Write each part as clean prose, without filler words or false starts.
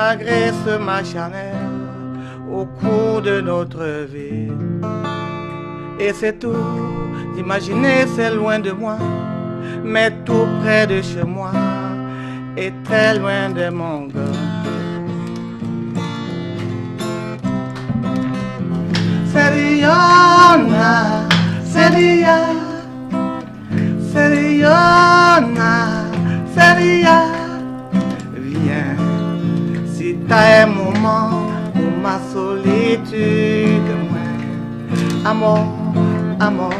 agresse ma charnelle au cours de notre vie. Et c'est tout, imaginer c'est loin de moi, mais tout près de chez moi et très loin de mon gars. Seriona, Seria, Seriona, Seria, viens, si t'as un moment pour ma solitude, moi, amour, amour.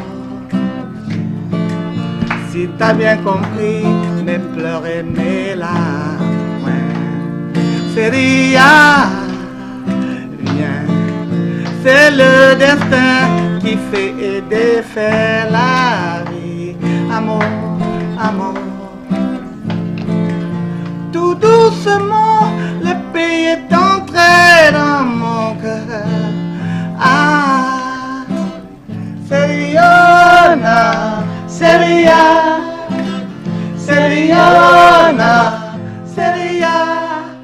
Si t'as bien compris mes pleurs et mes larmes, ouais. Seria, viens. C'est le destin qui fait et défait la vie. Amour, amour. Tout doucement, le pays est entré dans mon cœur. Ah, Seriona, Seria, Seriona, Seria.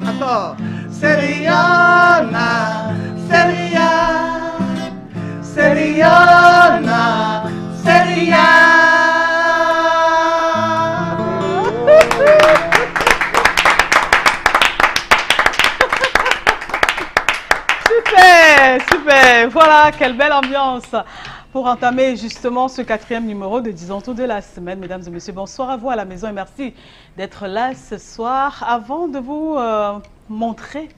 Attends, Seriona, Seria, Seriona, Seria. Super, super. Voilà, quelle belle ambiance pour entamer justement ce 4e numéro de Disons tout de la semaine. Mesdames et messieurs, bonsoir à vous à la maison et merci d'être là ce soir. Avant de vous montrer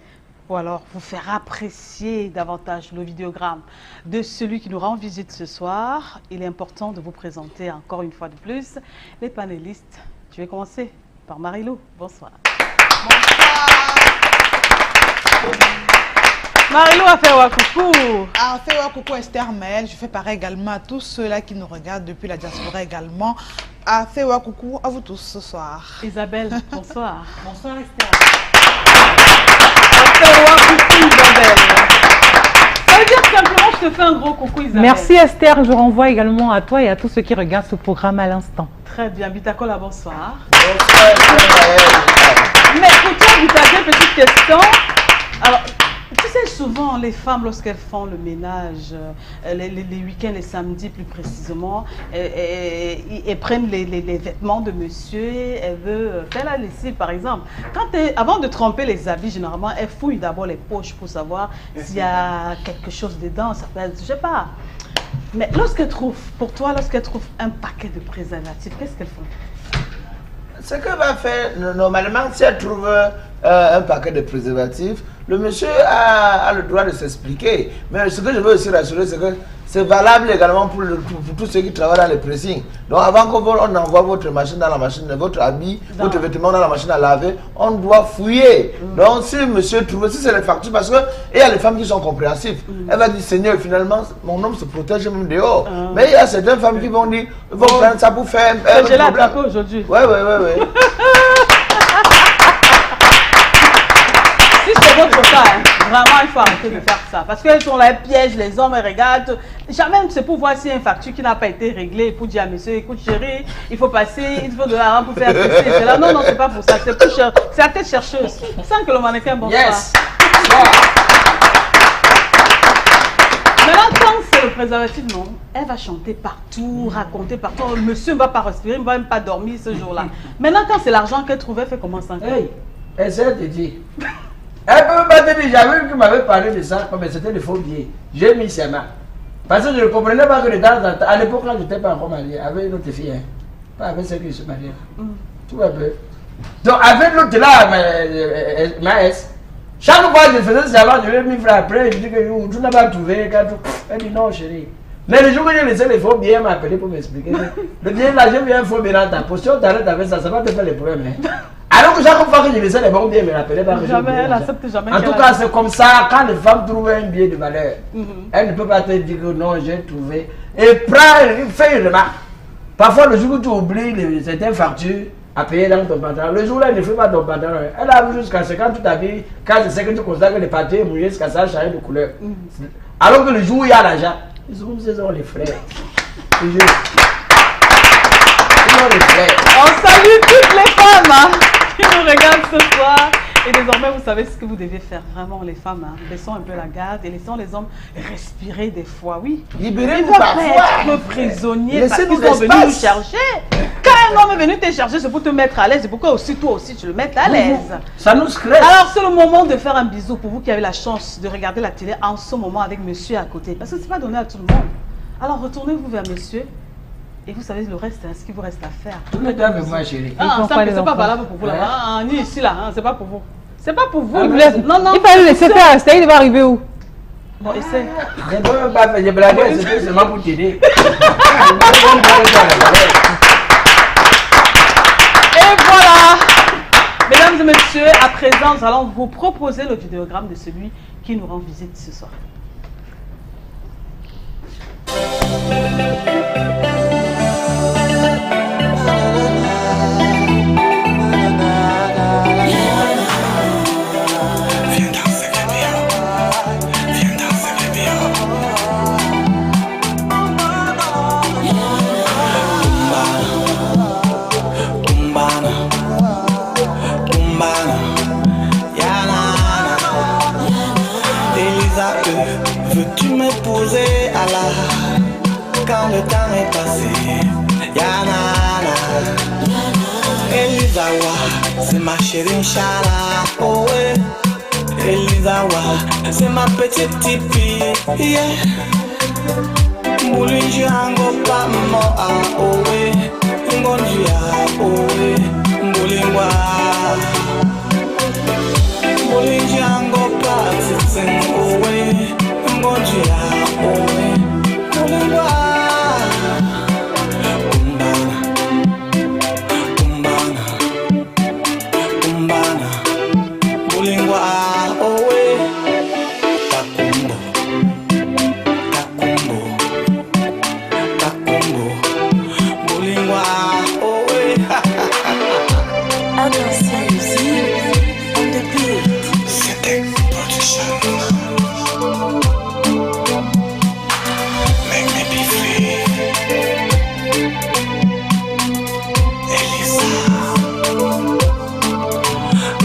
ou alors vous faire apprécier davantage le vidéogramme de celui qui nous rend visite ce soir, il est important de vous présenter encore une fois de plus les panélistes. Je vais commencer par Marie-Lou. Bonsoir. Bonsoir. Marie-Lou a fait wa coucou. Ah, fait wa coucou Esther Maël. Je fais pareil également à tous ceux-là qui nous regardent depuis la diaspora également. Ah, fait wa coucou à vous tous ce soir. Isabelle, bonsoir. Bonsoir Esther. Isabelle. Ça veut dire simplement je te fais un gros coucou Isabelle. Merci Esther, je renvoie également à toi et à tous ceux qui regardent ce programme à l'instant. Très bien, Bitakola, bonsoir. Bonsoir, Mais pour toi, Bitakola, petite question. Alors, tu sais, souvent, les femmes, lorsqu'elles font le ménage, les week-ends, les samedis plus précisément, elles prennent les vêtements de monsieur, elles veulent faire la lessive, par exemple. Avant de tremper les habits, généralement, elles fouillent d'abord les poches pour savoir s'il y a quelque chose dedans. Ça peut être, je sais pas. Mais lorsqu'elles trouvent, pour toi, lorsqu'elles trouvent un paquet de préservatifs, qu'est-ce qu'elles font? ce qu'elle va faire, normalement, si elle trouve un paquet de préservatifs, le monsieur a le droit de s'expliquer. Mais ce que je veux aussi rassurer, c'est que c'est valable également pour tous ceux qui travaillent dans les pressings. Donc avant qu'on envoie votre machine dans la machine, votre habit, votre vêtement dans la machine à laver, on doit fouiller. Donc si monsieur trouve, si c'est les factures, parce que il y a les femmes qui sont compréhensives. Elle va dire, Seigneur, finalement, mon homme se protège même dehors. Mais il y a certaines femmes qui vont dire, vont prendre ça pour faire un je l'ai attrapé aujourd'hui. Ouais. Si c'est votre cas, hein, vraiment il faut arrêter de faire ça. Parce qu'ils sont là, ils piègent les hommes, ils regardent. Jamais c'est pour voir s'il y a une facture qui n'a pas été réglée, pour dire à monsieur, écoute chérie, il faut passer, il faut de l'argent pour faire ceci. C'est là, non, c'est pas pour ça, c'est pour chercher. C'est la tête chercheuse. Sans que le mannequin bonsoir. Yes. Maintenant, quand c'est le préservatif, non, elle va chanter partout, raconter partout. Le monsieur ne va pas respirer, il ne va même pas dormir ce jour-là. Maintenant, quand c'est l'argent qu'elle trouvait, elle fait comment ça? Hey, essaie de dire. Elle peut me battre, j'avais vu qu'il m'avait parlé de ça, mais c'était des faux billets. J'ai mis ses mains. Parce que je ne comprenais pas que de temps en temps, à l'époque là, je n'étais pas encore marié avec une autre fille, hein. Pas avec celle qui se mariée. Tu vois un peu. Donc avec l'autre là, ma S, chaque fois que je faisais savoir, je lui ai mis frère après, je dis que tu n'as pas trouvé. Elle dit non chérie. Mais le jour où j'ai laissé les faux billets, elle m'a appelé pour m'expliquer. Le billet là, j'ai vu un faux billet dans ta posture, t'arrêtes avec ça, ça va te faire les problèmes. Hein. Alors que chaque fois que je laissais les bons billets, elle me rappelait pas que jamais, elle accepte jamais. En tout cas, c'est comme ça, quand les femmes trouvent un billet de valeur, elle ne peut pas te dire que non, j'ai trouvé. Et fais une remarque. Parfois, le jour où tu oublies certaines factures à payer dans ton pantalon, le jour là, elle ne fait pas ton pantalon. Elle a vu jusqu'à ce quand tu t'habilles, quand je sais que tu constates que les pâtés mouillés, jusqu'à ça a changé de couleur. Alors que le jour où il y a l'argent, ils sont comme ces sont les frères. Les frères. On salue toutes les femmes hein, qui nous regardent ce soir Et désormais, vous savez ce que vous devez faire. Vraiment, les femmes, hein, laissons un peu la garde et laissons les hommes respirer des fois, oui. Libérez-vous Ils ne parfois. doivent pas être prisonniers parce Laissez-nous qu'ils sont venus l'espace. nous chercher. Quand un homme est venu te chercher, c'est pour te mettre à l'aise. C'est pourquoi aussi toi aussi, tu le mettes à l'aise. Ça nous stresse. Alors, c'est le moment de faire un bisou pour vous qui avez la chance de regarder la télé en ce moment avec monsieur à côté. Parce que ce n'est pas donné à tout le monde. Alors, retournez-vous vers monsieur et vous savez le reste, hein, ce qu'il vous reste à faire. Tournez-toi avec moi, chérie. Ah, comprend ça, les c'est pas enfants. valable pour vous là-bas. Ah, ni ici là, hein, c'est pas pour vous. C'est pas pour vous. Il Non, non. fallait le laisser faire, c'était, il va arriver où? Bon, essaie. Je ne peux même pas faire, j'ai blagué, c'était seulement pour t'aider. Et voilà. Mesdames et messieurs, à présent, nous allons vous proposer le vidéogramme de celui qui nous rend visite ce soir. Veux-tu m'épouser à la quand le temps est passé? Yanana Elizawa, c'est ma chérie Inch'Allah. Oh ouais, Elizawa, c'est ma petite tipi. Yeah. Moulinji hango pa moa. Oh ouais, ngonjia. Oh ouais, moulingwa. Moulinji hango pa tsitsen. Oh ouais. Ngonjia, oe, mulingwa. Umbana, umbana, mulingwa, oe. Takumbo, takumbo, takumbo, mulingwa, oe. Attention, musique, on the beat. C'était production.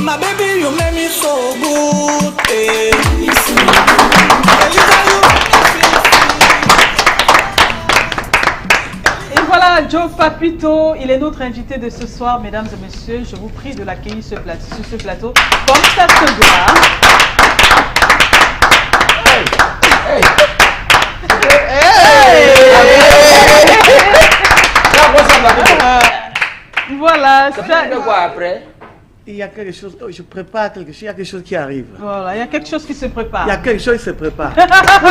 My baby, you make me so good. Eh. Et voilà, Joe Papito, il est notre invité de ce soir, mesdames et messieurs. Je vous prie de l'accueillir sur ce plateau comme ça se doit. Voilà, ça. Quoi après? Il y a quelque chose, je prépare quelque chose, il y a quelque chose qui arrive. Voilà, il y a quelque chose qui se prépare. Il y a quelque chose qui se prépare. Pour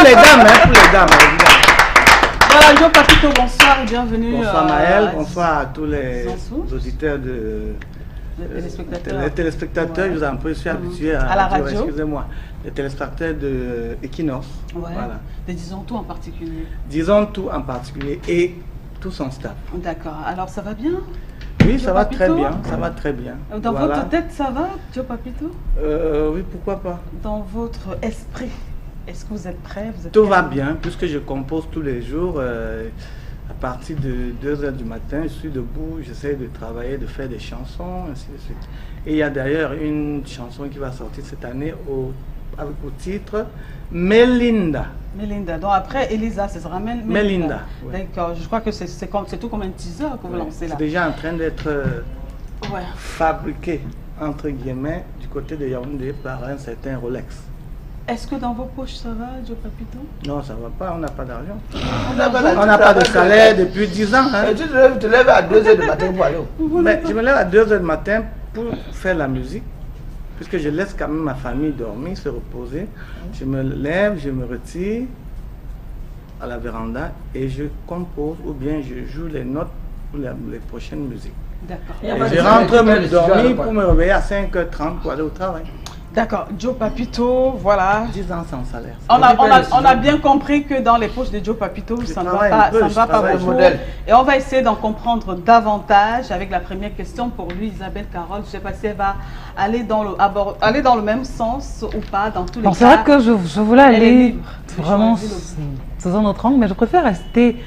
les dames, hein, pour les dames, évidemment. Voilà, Joe Papito, bonsoir et bienvenue. Bonsoir Maëlle, bonsoir à tous les Zansou. auditeurs de... Les téléspectateurs. Les téléspectateurs, je vous en prie, je suis habitué À la radio. Excusez-moi. Les téléspectateurs de Equinox. Ouais. Voilà. Mais disons tout en particulier. Disons tout en particulier et tout son staff. D'accord, alors ça va bien? Oui, Joe ça va Papito? très bien, ça va très bien. Dans Voilà. votre tête, ça va, Joe Papito? Oui, pourquoi pas. Dans votre esprit, est-ce que vous êtes prêt? Vous êtes Tout va calme? bien, puisque je compose tous les jours. À partir de 2h du matin, je suis debout, j'essaie de travailler, de faire des chansons, ainsi de suite. Et il y a d'ailleurs une chanson qui va sortir cette année avec au titre Melinda. Melinda. Donc après, Elisa, ce sera Melinda. Melinda, ouais. D'accord, je crois que c'est tout comme un teaser que vous lancez là. C'est déjà en train d'être Ouais. fabriqué, entre guillemets, du côté de Yaoundé par un certain Rolex. Est-ce que dans vos poches ça va, Joe Papito? Non, ça va pas, on n'a pas d'argent. On On n'a pas de salaire depuis 10 ans. Hein. Et tu te lèves à 2h du matin pour aller où? Mais je me lève à 2h du matin pour faire la musique, puisque je laisse quand même ma famille dormir, se reposer. Je me lève, je me retire à la véranda et je compose ou bien je joue les notes pour les prochaines musiques. D'accord. Et je rentre me dormir pour me réveiller à 5h30 pour aller au travail. D'accord, Joe Papito, voilà. 10 ans sans salaire. On a bien compris que dans les poches de Joe Papito, ça ne va pas beaucoup. Et on va essayer d'en comprendre davantage avec la première question pour lui, Isabelle Carole. Je ne sais pas si elle va aller dans le même sens ou pas, dans tous les cas. C'est vrai que je voulais Elle est aller libre de vraiment choisir sous un autre angle, mais je préfère rester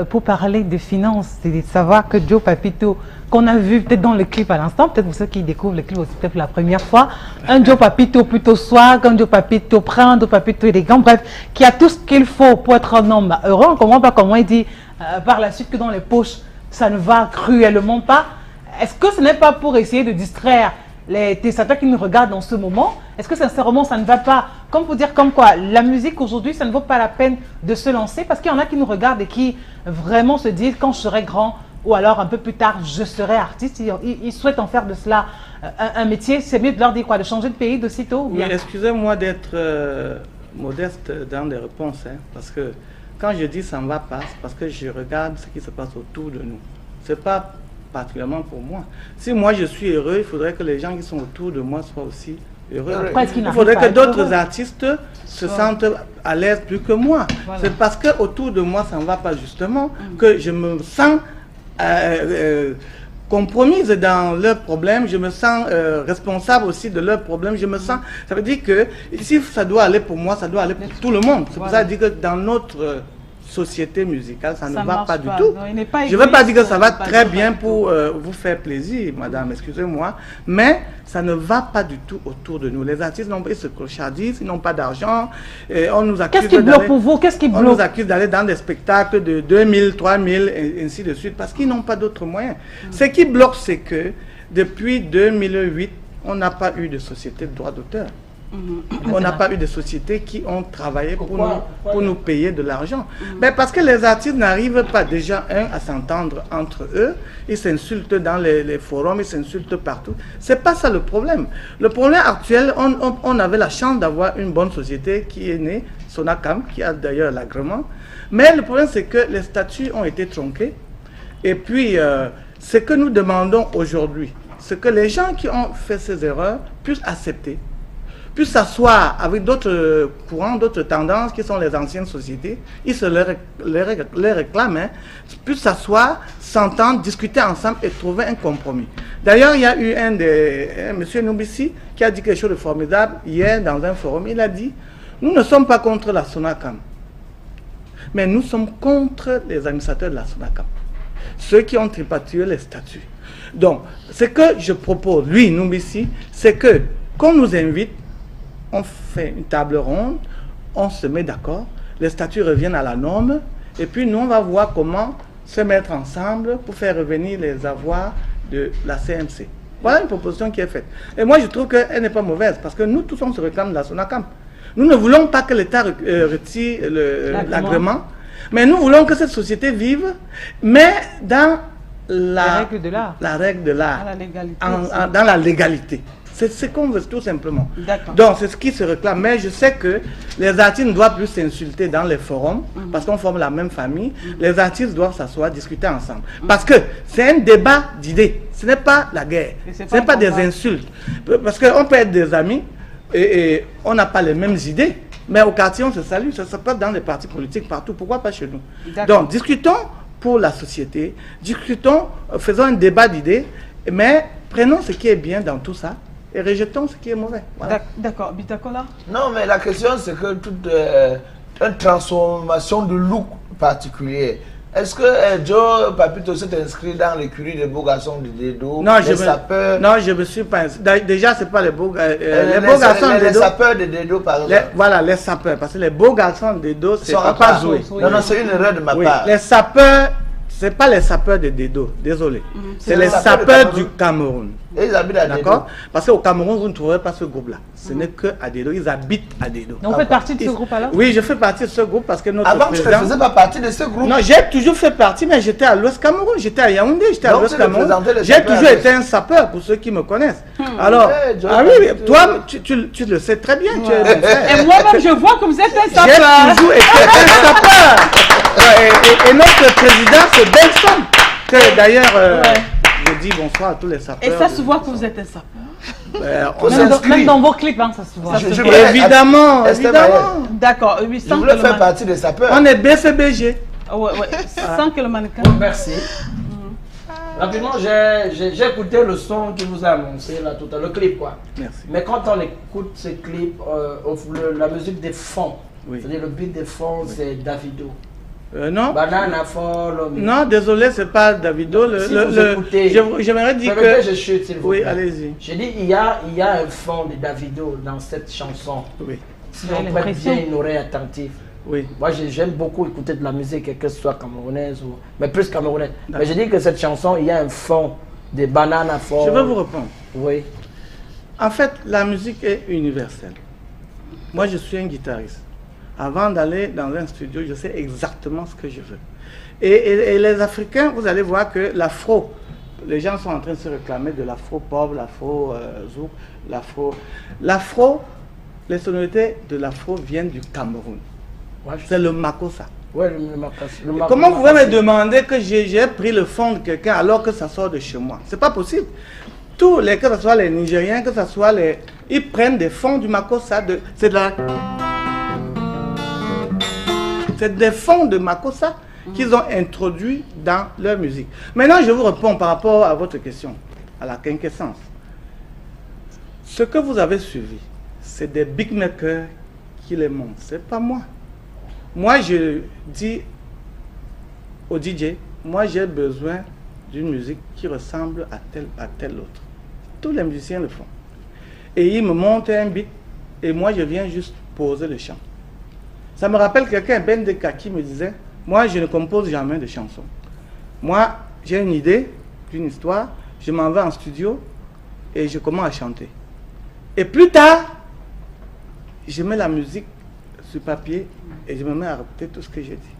pour parler de finances et de savoir que Joe Papito, qu'on a vu peut-être dans le clip à l'instant, peut-être pour ceux qui découvrent le clip aussi peut-être pour la première fois, un Joe Papito plutôt swag, un Joe Papito prend, un Joe Papito élégant, bref, qui a tout ce qu'il faut pour être un homme heureux. On ne comprend pas comment il dit par la suite que dans les poches, ça ne va cruellement pas. Est-ce que ce n'est pas pour essayer de distraire les téléspectateurs qui nous regardent en ce moment? Est-ce que sincèrement ça ne va pas, comme pour dire comme quoi la musique aujourd'hui ça ne vaut pas la peine de se lancer, parce qu'il y en a qui nous regardent et qui vraiment se disent quand je serai grand ou alors un peu plus tard je serai artiste, ils souhaitent en faire de cela un métier. C'est mieux de leur dire quoi, de changer de pays d'aussitôt? Oui, excusez-moi d'être modeste dans les réponses, hein, parce que quand je dis ça ne va pas, c'est parce que je regarde ce qui se passe autour de nous. C'est pas particulièrement pour moi. Si moi je suis heureux, il faudrait que les gens qui sont autour de moi soient aussi heureux. Il faudrait que d'autres artistes se sentent à l'aise plus que moi. Voilà. C'est parce que autour de moi ça ne va pas justement que je me sens compromise dans leurs problèmes, je me sens responsable aussi de leurs problèmes, je me sens, ça veut dire que si ça doit aller pour moi, ça doit aller pour tout le monde. C'est pour ça que je dis que dans notre société musicale, ça ne va pas du tout. Je ne veux pas dire que ça va très bien pour vous faire plaisir, madame, excusez-moi, mais ça ne va pas du tout autour de nous. Les artistes n'ont pas, ils se clochardisent, ils n'ont pas d'argent. On nous accuse. Qu'est-ce qui bloque pour vous? Qu'est-ce qui bloque? On nous accuse d'aller dans des spectacles de 2000, 3000, et ainsi de suite, parce qu'ils n'ont pas d'autres moyens. Ce qui bloque, c'est que depuis 2008, on n'a pas eu de société de droit d'auteur. On n'a pas eu de sociétés qui ont travaillé pour nous payer de l'argent. Mais parce que les artistes n'arrivent pas déjà à s'entendre entre eux, ils s'insultent dans les forums, ils s'insultent partout. C'est pas ça le problème. Le problème actuel, on avait la chance d'avoir une bonne société qui est née, Sonacam, qui a d'ailleurs l'agrément. Mais le problème, c'est que les statuts ont été tronqués. Et puis, ce que nous demandons aujourd'hui, c'est que les gens qui ont fait ces erreurs puissent accepter, puissent s'asseoir avec d'autres courants, d'autres tendances qui sont les anciennes sociétés, ils se les réclament, hein, puissent s'asseoir, s'entendre, discuter ensemble et trouver un compromis. D'ailleurs, il y a eu M. Noubissi qui a dit quelque chose de formidable hier dans un forum. Il a dit, nous ne sommes pas contre la Sonacam, mais nous sommes contre les administrateurs de la Sonacam, ceux qui ont tripatouillé les statuts. Donc, ce que je propose, lui, Noubissi, c'est que qu'on nous invite, on fait une table ronde, on se met d'accord, les statuts reviennent à la norme, et puis nous on va voir comment se mettre ensemble pour faire revenir les avoirs de la CMC. Voilà une proposition qui est faite. Et moi je trouve qu'elle n'est pas mauvaise, parce que nous tous on se réclame de la Sonacam. Nous ne voulons pas que l'État retire l'agrément, mais nous voulons que cette société vive, mais dans la règle de l'art, dans la légalité. C'est ce qu'on veut tout simplement. Donc c'est ce qui se réclame. Mais je sais que les artistes ne doivent plus s'insulter dans les forums parce qu'on forme la même famille. Les artistes doivent s'asseoir, discuter ensemble. Parce que c'est un débat d'idées. Ce n'est pas la guerre. Ce n'est pas des insultes. Parce qu'on peut être des amis et on n'a pas les mêmes idées. Mais au quartier, on se salue. Ça se passe dans les partis politiques partout. Pourquoi pas chez nous? Donc discutons pour la société. Discutons, faisons un débat d'idées. Mais prenons ce qui est bien dans tout ça et rejetons ce qui est mauvais. Voilà. D'accord, Bitakola? Non, mais la question c'est que toute une transformation de look particulier. Est-ce que Joe Papito s'est inscrit dans l'écurie des beaux garçons de Dedo? Non, je me suis pas inscrit. Déjà, c'est pas les beaux garçons de Dedo. Les sapeurs de Dedo, par exemple. Voilà, les sapeurs. Parce que les beaux garçons de Dedo, c'est pas joué. Non, c'est une erreur de ma part. Les sapeurs, c'est pas les sapeurs de Dedo, désolé. C'est les sapeurs du Cameroun. Et ils habitent à Dedo. D'accord? Parce qu'au Cameroun, vous ne trouverez pas ce groupe-là. Ce n'est que à Dedo. Ils habitent à Dedo. Donc, vous faites partie de ce groupe alors? Oui, je fais partie de ce groupe parce que notre Avant, président... tu ne faisais pas partie de ce groupe? Non, j'ai toujours fait partie, mais j'étais à l'Ouest Cameroun. J'étais à Yaoundé, j'étais à l'Ouest Cameroun. J'ai toujours été un sapeur, pour ceux qui me connaissent. Alors, ah oui, toi, tu le sais très bien. Tu es mon frère. Et moi-même, je vois que vous êtes un sapeur. J'ai toujours été un sapeur. Et notre président, c'est Benson. D'ailleurs, je dis bonsoir à tous les sapeurs. Et ça se voit que vous êtes un sapeur. Même dans vos clips, hein, ça se voit. Évidemment. D'accord. Je voulais faire partie des sapeurs. On est BCBG. Ouais. Sans que le mannequin. Merci. Rapidement, j'ai écouté le son qui vous a annoncé là tout à l'heure, le clip quoi. Merci. Mais quand on écoute ce clip, la musique des fonds, Oui. C'est-à-dire le beat de fond, c'est Davido. Non. Banana Fall. Non, désolé, c'est pas Davido. J'aimerais dire que... Je chute, s'il vous Oui, plaît. allez-y. Je dis, il y a un fond de Davido dans cette chanson. Oui. Si on prête bien une oreille attentive. Oui. Moi, j'aime beaucoup écouter de la musique, que ce soit camerounaise ou... Mais plus camerounaise. Mais je dis que cette chanson, il y a un fond de Banana Fall. Je vais vous répondre. Oui. En fait, la musique est universelle. Moi, je suis un guitariste. Avant d'aller dans un studio, je sais exactement ce que je veux. Et les Africains, vous allez voir que l'afro, les gens sont en train de se réclamer de l'afro-pop, l'afro-zouk, l'afro, les sonorités de l'afro viennent du Cameroun. Ouais, c'est le makossa. Ouais, Comment vous pouvez me demander que j'ai pris le fond de quelqu'un alors que ça sort de chez moi? C'est pas possible. Tous les, que ce soit les Nigériens, que ce soit les... Ils prennent des fonds du makossa, c'est de la... C'est des fonds de makossa qu'ils ont introduits dans leur musique. Maintenant, je vous réponds par rapport à votre question, à la quinquessence. Ce que vous avez suivi, c'est des big makers qui les montent. C'est pas moi. Moi, je dis au DJ, moi j'ai besoin d'une musique qui ressemble à tel autre. Tous les musiciens le font. Et ils me montent un beat et moi je viens juste poser le chant. Ça me rappelle quelqu'un, Ben Deka, qui me disait, moi je ne compose jamais de chansons. Moi j'ai une idée d'une histoire, je m'en vais en studio et je commence à chanter. Et plus tard, je mets la musique sur papier et je me mets à répéter tout ce que j'ai dit.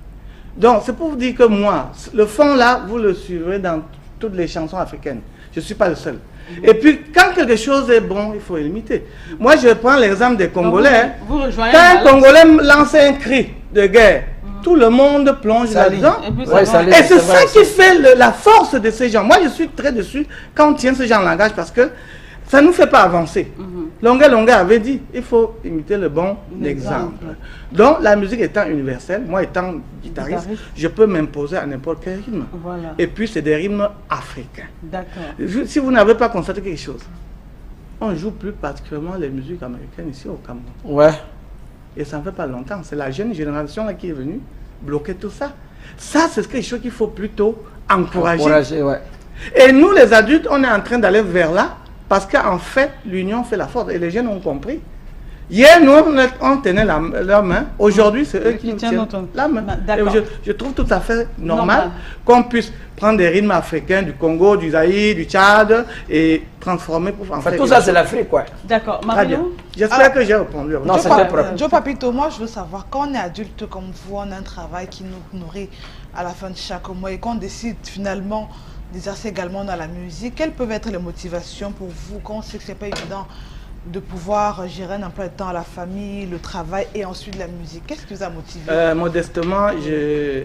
Donc c'est pour vous dire que moi, le fond là, vous le suivrez dans toutes les chansons africaines. Je ne suis pas le seul. Et puis, quand quelque chose est bon, il faut l'imiter. Moi, je prends l'exemple des Congolais. Quand un Congolais lance un cri de guerre, tout le monde plonge là-dedans. Et c'est ça qui fait la force de ces gens. Moi, je suis très déçu quand on tient ce genre de langage parce que ça ne nous fait pas avancer. Longa avait dit, il faut imiter le bon exemple. Donc, la musique étant universelle, moi étant guitariste, je peux m'imposer à n'importe quel rythme. Voilà. Et puis, c'est des rythmes africains. D'accord. Si vous n'avez pas constaté quelque chose, on joue plus particulièrement les musiques américaines ici au Cameroun. Ouais. Et ça ne fait pas longtemps. C'est la jeune génération là qui est venue bloquer tout ça. Ça, c'est quelque chose qu'il faut plutôt encourager. Ouais. Et nous, les adultes, on est en train d'aller vers là. Parce qu'en fait, l'union fait la force. Et les jeunes ont compris. Hier, nous, on tenait leur main. Aujourd'hui, c'est eux qui nous tiennent la main. Je trouve tout à fait normal qu'on puisse prendre des rythmes africains du Congo, du Zaïre, du Tchad et transformer pour en fait tout ça, c'est l'Afrique, quoi. D'accord. Mario? J'espère que j'ai répondu. Non, c'était propre. Joe Papito, moi, je veux savoir, quand on est adulte comme vous, on a un travail qui nous nourrit à la fin de chaque mois et qu'on décide finalement d'exercer également dans la musique, quelles peuvent être les motivations pour vous quand on sait que ce n'est pas évident de pouvoir gérer un emploi de temps à la famille, le travail et ensuite la musique? Qu'est-ce qui vous a motivé? Modestement, je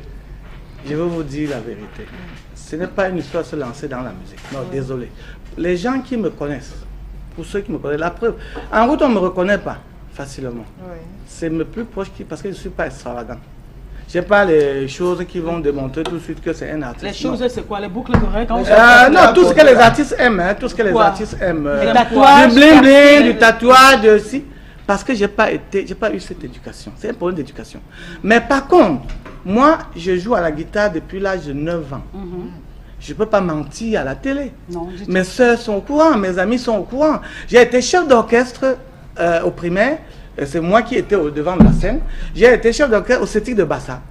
vais vous dire la vérité. Ce n'est pas une histoire de se lancer dans la musique. Non, désolé. Les gens qui me connaissent, pour ceux qui me connaissent, la preuve, en route on ne me reconnaît pas facilement. C'est mes plus proches parce que je ne suis pas extravagant. Je n'ai pas les choses qui vont démontrer tout de suite que c'est un artiste. Les choses, c'est quoi? Les boucles d'oreilles? Non, tout ce que les artistes aiment. Hein, tout ce que les artistes aiment. Les tatouages, du bling-bling, du tatouage aussi. Parce que je n'ai pas eu cette éducation. C'est un problème d'éducation. Mais par contre, moi, je joue à la guitare depuis l'âge de 9 ans. Je ne peux pas mentir à la télé. Non, mes soeurs sont au courant, mes amis sont au courant. J'ai été chef d'orchestre au primaire. C'est moi qui étais au devant de la scène. J'ai été chef d'orchestre au CETIC de Bassa,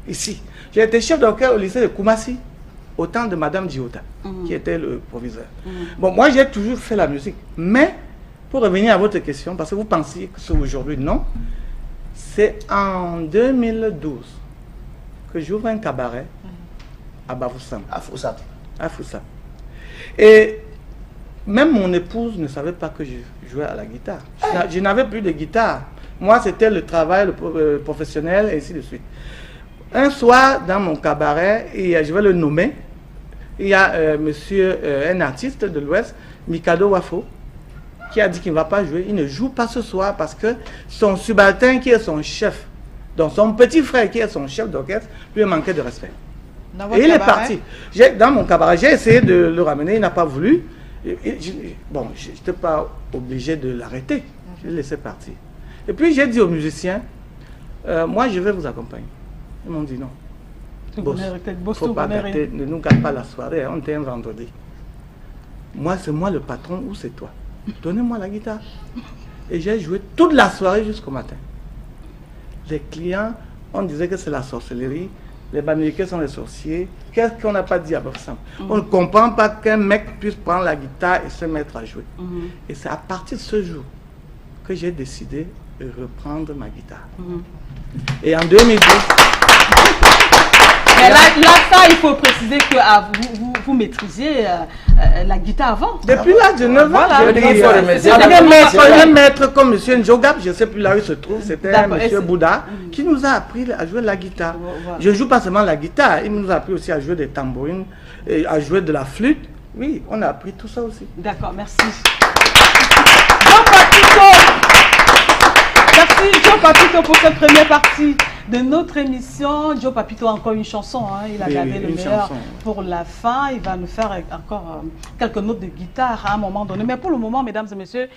ici. J'ai été chef d'orchestre au lycée de Koumassi, au temps de Madame Diota, qui était le proviseur. Bon, moi j'ai toujours fait la musique. Mais, pour revenir à votre question, parce que vous pensiez que c'est aujourd'hui, non. C'est en 2012 que j'ouvre un cabaret à Bafoussam. À Foussam. Et même mon épouse ne savait pas que je jouais à la guitare. Je n'avais plus de guitare. Moi, c'était le travail professionnel et ainsi de suite. Un soir, dans mon cabaret, je vais le nommer, il y a un artiste de l'Ouest, Mikado Wafo, qui a dit qu'il ne va pas jouer. Il ne joue pas ce soir parce que son subaltern, qui est son chef, donc son petit frère, qui est son chef d'orchestre, lui manquait de respect. Et il est parti. Dans mon cabaret, j'ai essayé de le ramener, il n'a pas voulu. Bon, je n'étais pas obligé de l'arrêter. Je l'ai laissé partir. Et puis j'ai dit aux musiciens, moi je vais vous accompagner. Ils m'ont dit non. Boss, faut pas gâter, ne nous gâte pas la soirée, on était un vendredi. Moi, c'est moi le patron ou c'est toi? Donnez-moi la guitare. Et j'ai joué toute la soirée jusqu'au matin. Les clients, on disait que c'est la sorcellerie, les Bamileke sont les sorciers. Qu'est-ce qu'on n'a pas dit à Bafsam? On ne comprend pas qu'un mec puisse prendre la guitare et se mettre à jouer. Et c'est à partir de ce jour que j'ai décidé de reprendre ma guitare. Et en 2010... Mais là, ça, il faut préciser que vous maîtrisiez la guitare avant. Depuis l'âge de 9 ans, un maître comme M. Njogap, je ne sais plus là où il se trouve, c'était M. Bouddha, qui nous a appris à jouer de la guitare. Je ne joue pas seulement la guitare, il nous a appris aussi à jouer des tambourines, et à jouer de la flûte. Oui, on a appris tout ça aussi. D'accord, merci. Joe Papito! Merci Joe Papito pour cette première partie de notre émission. Joe Papito a encore une chanson, hein. Il a gardé le meilleur pour la fin. Il va nous faire encore quelques notes de guitare à un moment donné. Mais pour le moment, mesdames et messieurs,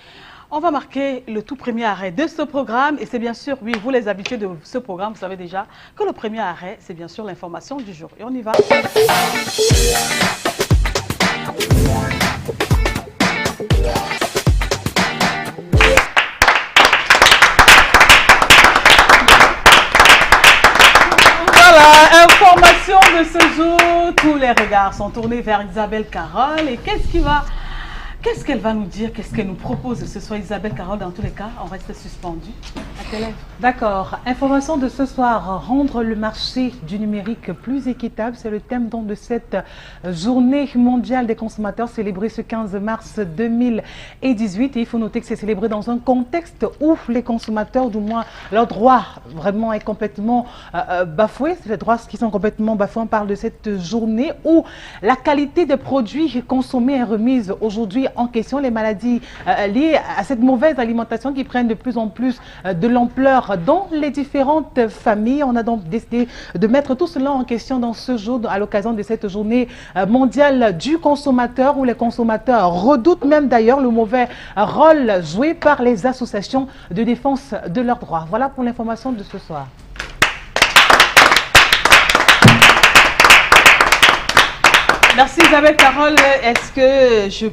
on va marquer le tout premier arrêt de ce programme. Et c'est bien sûr, oui, vous les habitués de ce programme, vous savez déjà que le premier arrêt, c'est bien sûr l'information du jour. Et on y va. Information de ce jour, tous les regards sont tournés vers Isabelle Carole. Et qu'est-ce qu'elle va nous dire, qu'est-ce qu'elle nous propose ce soir, Isabelle Carole? Dans tous les cas, on reste suspendu à tes lèvres. D'accord. Information de ce soir, rendre le marché du numérique plus équitable. C'est le thème donc de cette journée mondiale des consommateurs célébrée ce 15 mars 2018. Et il faut noter que c'est célébré dans un contexte où les consommateurs, du moins leurs droits vraiment est complètement bafoué. C'est les droits qui sont complètement bafoués. On parle de cette journée où la qualité des produits consommés est remise aujourd'hui en question. Les maladies liées à cette mauvaise alimentation qui prennent de plus en plus de l'ampleur dans les différentes familles. On a donc décidé de mettre tout cela en question dans ce jour, à l'occasion de cette journée mondiale du consommateur, où les consommateurs redoutent même d'ailleurs le mauvais rôle joué par les associations de défense de leurs droits. Voilà pour l'information de ce soir. Merci Isabelle Carole. Est-ce que je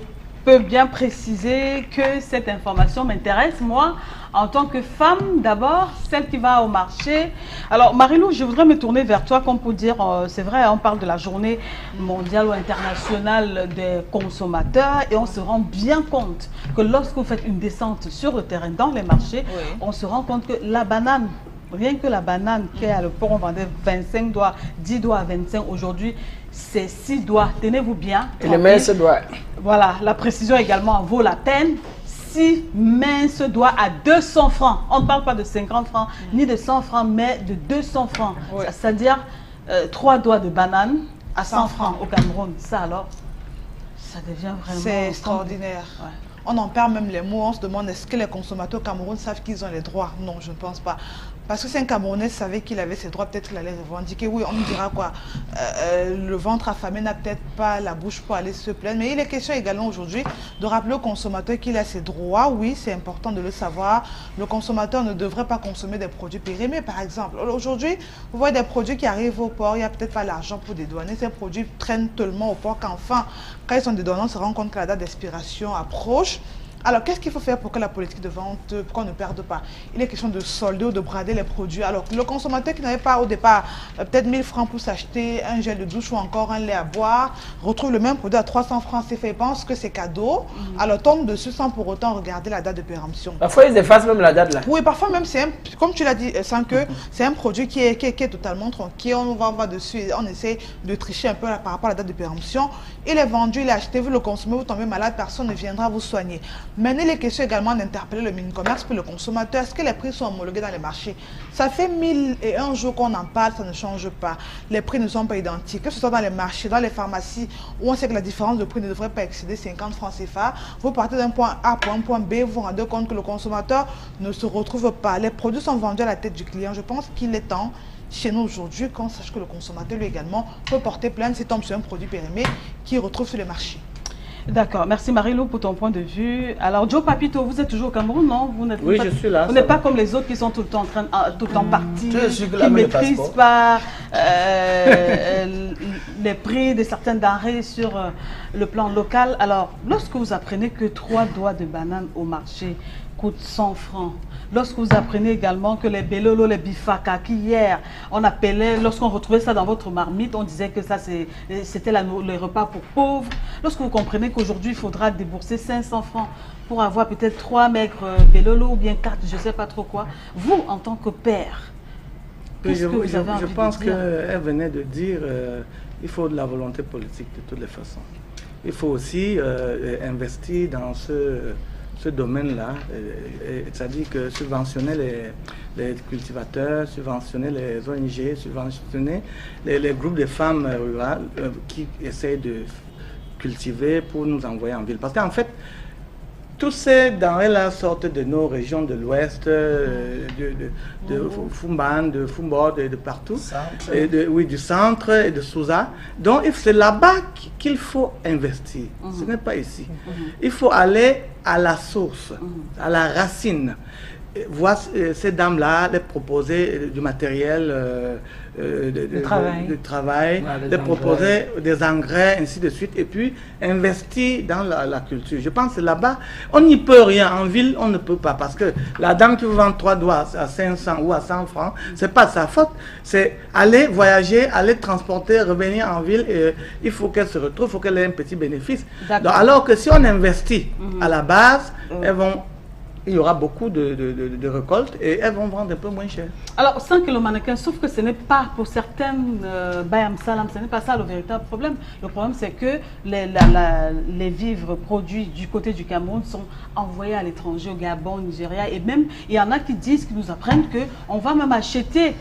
peux bien préciser que cette information m'intéresse, moi, en tant que femme, d'abord, celle qui va au marché. Alors, Marilou, je voudrais me tourner vers toi, comme pour dire, c'est vrai, on parle de la journée mondiale ou internationale des consommateurs, et on se rend bien compte que lorsque vous faites une descente sur le terrain, dans les marchés, on se rend compte que la banane, rien que la banane qui est à le port, on vendait 25 doigts, 10 doigts à 25, aujourd'hui, c'est 6 doigts. Tenez-vous bien. Et les minces doigts. Voilà, la précision également vaut la peine. 6 minces doigts à 200 francs. On ne parle pas de 50 francs, ni de 100 francs, mais de 200 francs. C'est-à-dire 3 doigts de banane à 100 francs au Cameroun. Ça alors, ça devient vraiment... C'est extraordinaire. Ouais. On en perd même les mots. On se demande, est-ce que les consommateurs au Cameroun savent qu'ils ont les droits? Non, je ne pense pas. Parce que si un Camerounais savait qu'il avait ses droits, peut-être qu'il allait revendiquer. Oui, on me dira quoi, le ventre affamé n'a peut-être pas la bouche pour aller se plaindre. Mais il est question également aujourd'hui de rappeler au consommateur qu'il a ses droits. Oui, c'est important de le savoir. Le consommateur ne devrait pas consommer des produits périmés, par exemple. Aujourd'hui, vous voyez des produits qui arrivent au port, il n'y a peut-être pas l'argent pour dédouaner. Ces produits traînent tellement au port qu'enfin, quand ils sont dédouanés, on se rend compte que la date d'expiration approche. Alors, qu'est-ce qu'il faut faire pour que la politique de vente, pour qu'on ne perde pas? Il est question de solder ou de brader les produits. Alors, le consommateur qui n'avait pas au départ peut-être 1000 francs pour s'acheter un gel de douche ou encore un lait à boire, retrouve le même produit à 300 francs CFA et pense que c'est cadeau. Alors, tombe dessus sans pour autant regarder la date de péremption. Parfois, ils effacent même la date là. Oui, parfois même, comme tu l'as dit, sans que c'est un produit qui est totalement tranquille. On va dessus et on essaie de tricher un peu par rapport à la date de péremption. Il est vendu, il est acheté, vous le consommez, vous tombez malade, personne ne viendra vous soigner. Maintenant, il est question également d'interpeller le mini-commerce pour le consommateur. Est-ce que les prix sont homologués dans les marchés? Ça fait 1001 jours qu'on en parle, ça ne change pas. Les prix ne sont pas identiques. Que ce soit dans les marchés, dans les pharmacies, où on sait que la différence de prix ne devrait pas excéder 50 francs CFA. Vous partez d'un point A pour un point B, vous vous rendez compte que le consommateur ne se retrouve pas. Les produits sont vendus à la tête du client. Je pense qu'il est temps, chez nous aujourd'hui, qu'on sache que le consommateur, lui également, peut porter plainte s'il tombe sur un produit périmé qu'il retrouve sur le marché. D'accord, merci Marie-Lou pour ton point de vue. Alors Joe Papito, vous êtes toujours au Cameroun, non? Vous n'êtes Oui, pas, je suis là. Vous n'êtes pas comme les autres qui sont tout le temps en train, tout le temps partis, Tu es sûr que qui là, ne mais le maîtrisent passeport. pas les prix de certaines denrées sur le plan local. Alors, lorsque vous apprenez que 3 doigts de banane au marché coûtent 100 francs, lorsque vous apprenez également que les belolo, les bifaka, qui hier, on appelait, lorsqu'on retrouvait ça dans votre marmite, on disait que ça c'était le repas pour pauvres. Lorsque vous comprenez qu'aujourd'hui, il faudra débourser 500 francs pour avoir peut-être 3 maigres belolo ou bien 4, je ne sais pas trop quoi, vous, en tant que père, qu'est-ce que vous avez envie je pense de dire? qu'elle venait de dire il faut de la volonté politique de toutes les façons. Il faut aussi investir dans ce domaine-là, c'est-à-dire que subventionner les cultivateurs, subventionner les ONG, subventionner les groupes de femmes rurales qui essayent de cultiver pour nous envoyer en ville. Parce qu'en fait, tous ces denrées-là sortent de nos régions de l'Ouest, de Fumban, de Fumbo, de partout, oui, du centre et de Souza. Donc c'est là-bas qu'il faut investir, ce n'est pas ici. Il faut aller à la source, à la racine. Voir ces dames-là, les proposer du matériel de travail, les proposer des engrais, ainsi de suite, et puis investir dans la culture. Je pense que là-bas, on n'y peut rien. En ville, on ne peut pas, parce que la dame qui vous vend 3 doigts à 500 ou à 100 francs, c'est pas de sa faute. C'est aller voyager, aller transporter, revenir en ville, et il faut qu'elle se retrouve, il faut qu'elle ait un petit bénéfice. Donc, alors que si on investit à la base, il y aura beaucoup de récoltes et elles vont vendre un peu moins cher. Alors, 100 kg mannequin, sauf que ce n'est pas pour certaines Bayam Salam, ce n'est pas ça le véritable problème. Le problème, c'est que les vivres produits du côté du Cameroun sont envoyés à l'étranger, au Gabon, au Nigeria, et même, il y en a qui disent, qui nous apprennent qu'on va même acheter,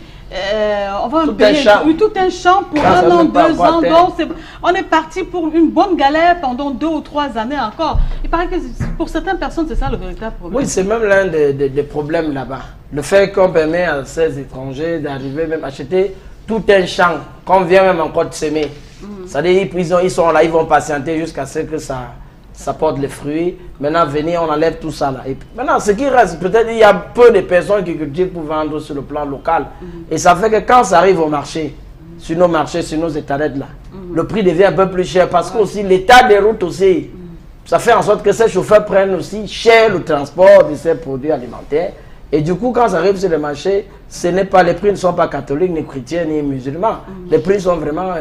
on va même payer tout un champ pour 1 an, 2 ans. Donc, on est parti pour une bonne galère pendant 2 ou 3 années encore. Il paraît que pour certaines personnes, c'est ça le véritable problème. Oui, c'est même l'un des problèmes là-bas. Le fait qu'on permet à ces étrangers d'arriver même acheter tout un champ, qu'on vient même encore de semer. C'est-à-dire ils sont là, ils vont patienter jusqu'à ce que ça porte les fruits. Maintenant, venir, on enlève tout ça là. Et maintenant, ce qui reste, peut-être il y a peu de personnes qui cultivent pour vendre sur le plan local. Et ça fait que quand ça arrive au marché, sur nos marchés, sur nos étalettes là, le prix devient un peu plus cher parce que aussi l'état des routes aussi, ça fait en sorte que ces chauffeurs prennent aussi cher le transport de ces produits alimentaires. Et du coup, quand ça arrive sur le marché, les prix ne sont pas catholiques, ni chrétiens, ni musulmans. Les prix sont vraiment,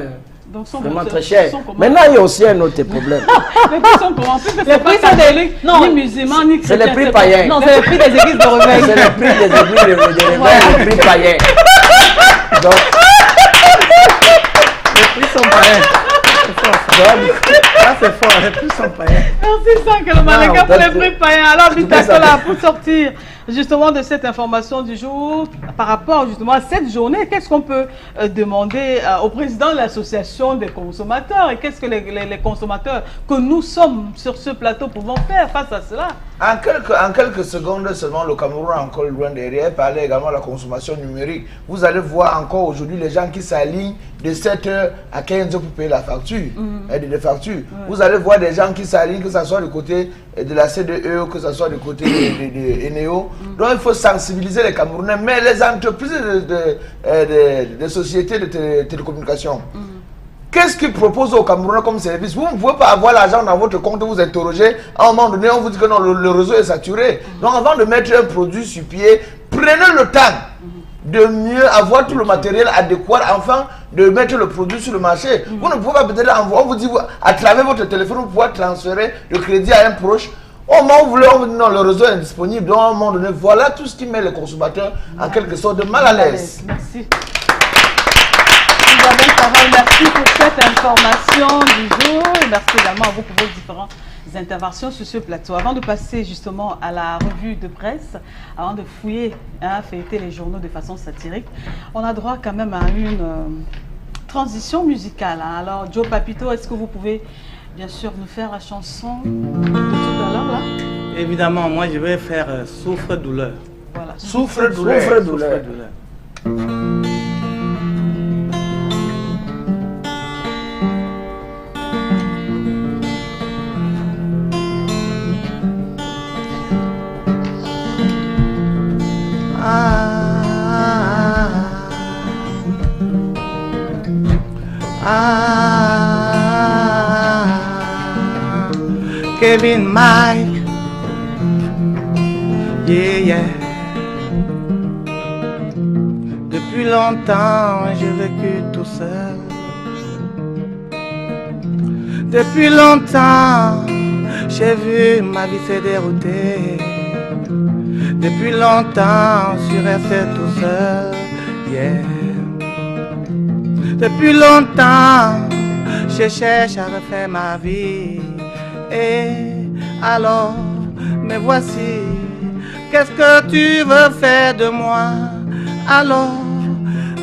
vraiment très chers. Maintenant, il y a aussi un autre problème. Les prix sont comment? Les prix sont catholiques, ni musulmans, ni chrétiens. C'est les prix païens. Non, c'est le prix des églises de réveil. C'est le prix des églises de réveil, les prix païens. Donc, les prix sont païens. Là, c'est fort, les prix sont païens. Merci, 100 kg mannequin pour les prix païens. Alors, Bitakola, pour sortir justement de cette information du jour, par rapport justement à cette journée, qu'est-ce qu'on peut demander au président de l'association des consommateurs et qu'est-ce que les consommateurs que nous sommes sur ce plateau pouvons faire face à cela? En quelques secondes seulement, le Cameroun est encore loin derrière. Parler également de la consommation numérique. Vous allez voir encore aujourd'hui les gens qui s'alignent de 7h à 15h pour payer la facture. Des factures. Vous allez voir des gens qui s'alignent, que ce soit du côté de la CDE, que ce soit du côté de Eneo. Donc il faut sensibiliser les Camerounais, mais les entreprises de sociétés de télécommunications. Qu'est-ce qu'ils proposent aux Camerounais comme service? Vous ne pouvez pas avoir l'argent dans votre compte, vous interrogez. À un moment donné, on vous dit que non, le réseau est saturé. Donc avant de mettre un produit sur pied, prenez le temps de mieux avoir tout le matériel adéquat, enfin de mettre le produit sur le marché. Vous ne pouvez pas peut-être envoyer, on vous dit à travers votre téléphone, vous pouvez transférer le crédit à un proche. Au moment où vous voulez, on vous dit non, le réseau est indisponible. Donc à un moment donné, voilà tout ce qui met les consommateurs en quelque sorte de mal à l'aise. Merci. Merci pour cette information du jour et merci également à vous pour vos différentes interventions sur ce plateau. Avant de passer justement à la revue de presse, avant de fouiller, feuilleter les journaux de façon satirique, on a droit quand même à une transition musicale. Alors Joe Papito, est-ce que vous pouvez bien sûr nous faire la chanson de tout à l'heure là? Évidemment, moi je vais faire Souffre-douleur. Voilà. Souffre-douleur. Souffre-douleur. Kevin Mike, yeah, yeah. Depuis longtemps, j'ai vécu tout seul. Depuis longtemps, j'ai vu ma vie se dérouter. Depuis longtemps, je suis resté tout seul, yeah. Depuis longtemps, je cherche à refaire ma vie. Et alors, me voici. Qu'est-ce que tu veux faire de moi? Alors,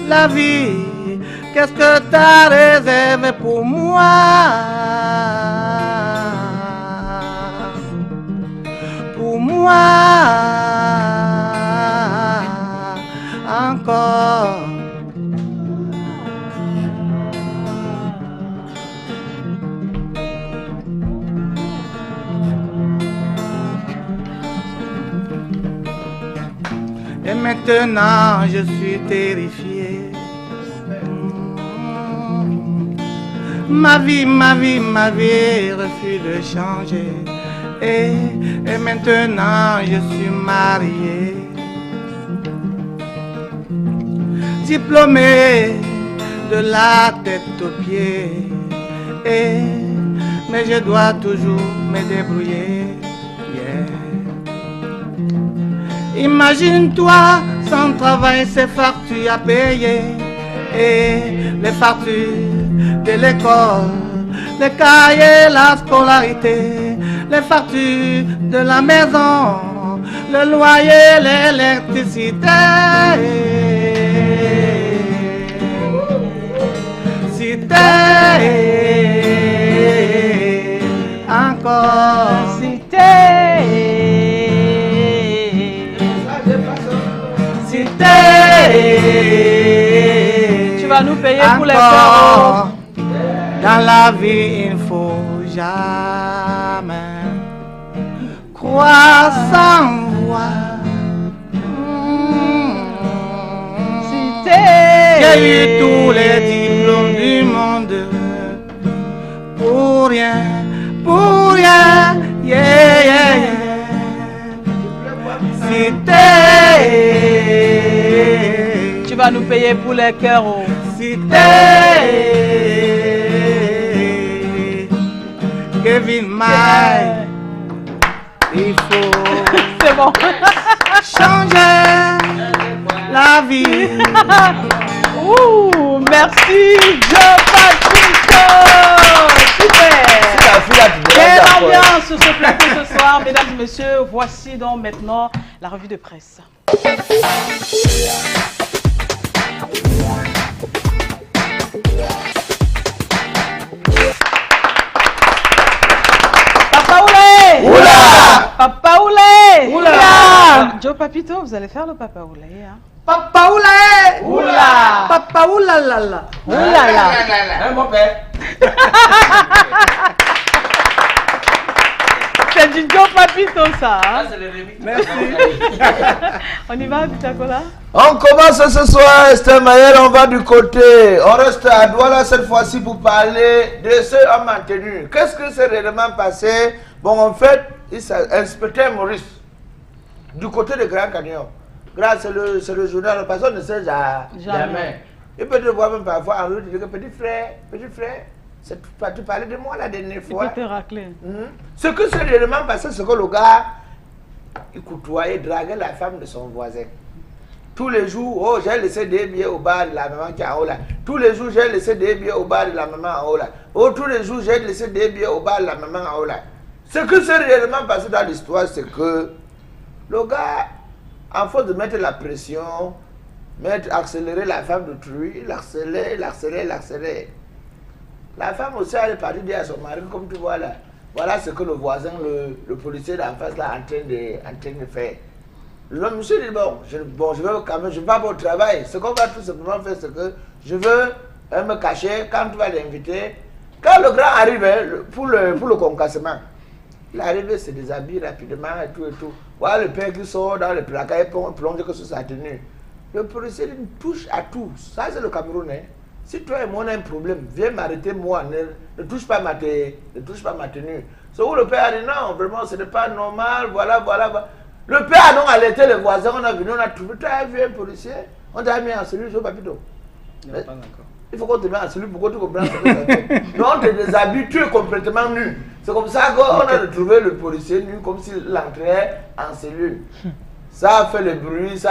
la vie, qu'est-ce que t'as réservé pour moi? Pour moi, encore. Et maintenant je suis terrifié. Ma vie refuse de changer. Et maintenant je suis marié, diplômé de la tête aux pieds. Mais je dois toujours me débrouiller. Imagine-toi, sans travail, ces factures à payer. Et les factures de l'école, les cahiers, la scolarité, les factures de la maison, le loyer, l'électricité. Cité, encore. Tu vas nous payer pour les cœurs. Dans la vie, il ne faut jamais croire sans voir. J'ai eu tous les diplômes du monde pour rien, yeah, yeah, yeah. Tu vas nous payer pour les cœurs. Kevin Mike, il faut c'est bon. changer la vie. Ouh, merci Joe Papito. Super. Quelle ambiance sur ce plateau ce soir, mesdames et messieurs. Voici donc maintenant la revue de presse. Papa Oulé! Oula! Papa Oulé! Oula! Joe Papito, vous allez faire le Papa Oulé, hein? Papa Oula! Oula! Papa Oula la la! Oula là! Hein, mon père? C'est du Joe Papito ça, hein? C'est le remix. Merci. On y va, Pitacola? On commence ce soir, Esther Maël, on va du côté. On reste à Douala cette fois-ci pour parler de ce homme en tenue. Qu'est-ce que s'est réellement passé? Bon, en fait, il s'est inspecteur Maurice, du côté de Grand Canyon. Grâce c'est le journal, personne ne sait jamais. Il peut te voir même parfois en route, il dit que petit frère, tu parlais de moi la dernière fois. Il peut te racler. Ce que s'est réellement passé, c'est que le gars, il côtoyait, draguait la femme de son voisin. Tous les jours, oh, j'ai laissé des billets au bar de la maman qui est en haut là. Tous les jours, j'ai laissé des billets au bar de la maman en haut là. Oh, tous les jours, j'ai laissé des billets au bar de la maman en haut là. Ce que s'est réellement passé dans l'histoire, c'est que le gars, en force de mettre la pression, accélérer la femme d'autrui, il accélère. La femme aussi, elle est partie dire à son mari, comme tu vois là, voilà ce que le voisin, le policier d'en face là, en train de faire. Le monsieur dit, je veux quand même, je vais pas au travail. Ce qu'on va tout simplement faire, c'est que je veux me cacher quand tu vas l'inviter. Quand le grand arrive pour le concassement, il arrive, il se déshabille rapidement et tout. Voilà le père qui sort dans le placard et plonge que sur sa tenue. Le policier il touche à tout. Ça, c'est le Cameroun. Hein. Si toi et moi on a un problème, viens m'arrêter moi, ne touche pas ma tenue. C'est où le père a dit non, vraiment ce n'est pas normal, voilà. Le père a donc alerté les voisins, on a venu, on a trouvé, tu as vu un policier, on t'a mis en cellule, je papito. Non, pas encore. Il faut qu'on te mette en cellule pour que tu comprennes ce que ça fait. Non, on te déshabille, tu es complètement nu. C'est comme ça qu'on a retrouvé le policier nu, comme s'il entrait en cellule. Ça a fait le bruit,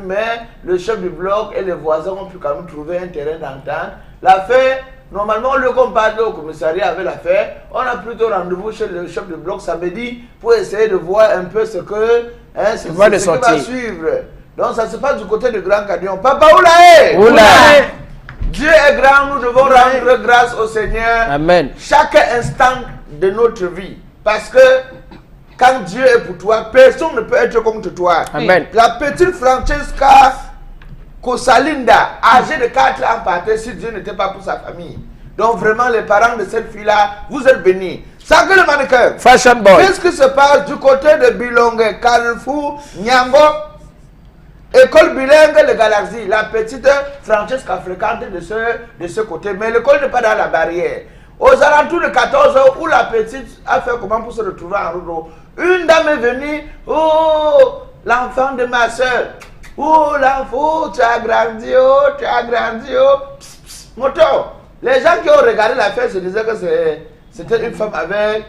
mais le chef du bloc et les voisins ont pu quand même trouver un terrain d'entente. L'affaire, normalement, le combat au commissariat avait l'affaire. On a plutôt rendez-vous chez le chef du bloc samedi pour essayer de voir un peu ce que ce qui va suivre. Donc ça se passe du côté de Grand Canyon. Papa Oulaé! Dieu est grand, nous devons rendre grâce au Seigneur. Amen. Chaque instant de notre vie. Parce que quand Dieu est pour toi, personne ne peut être contre toi. Amen. La petite Francesca Kosalinda, âgée de 4 ans, partait si Dieu n'était pas pour sa famille. Donc vraiment, les parents de cette fille-là, vous êtes bénis. Sangue le mannequin. Fashion boy. Qu'est-ce qui se passe du côté de Bilongue, Carrefour, Nyambo, école bilingue, le Galaxie. La petite Francesca fréquente de ce côté, mais l'école n'est pas dans la barrière. Aux alentours de 14 h où la petite a fait comment pour se retrouver en route, une dame est venue. Oh, l'enfant de ma soeur. Oh, l'enfant, tu as grandi, Pss, pss, moto. Les gens qui ont regardé l'affaire se disaient que c'était une femme avec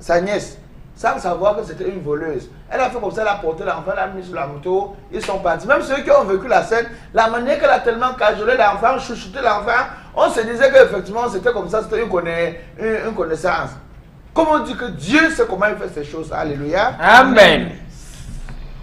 sa nièce, sans savoir que c'était une voleuse. Elle a fait comme ça, elle a porté l'enfant, elle l'a mis sur la moto, ils sont partis. Même ceux qui ont vécu la scène, la manière qu'elle a tellement cajolé l'enfant, chouchouté l'enfant, on se disait qu'effectivement c'était comme ça, c'était une connaissance. Comme on dit que Dieu sait comment il fait ces choses. Alléluia. Amen.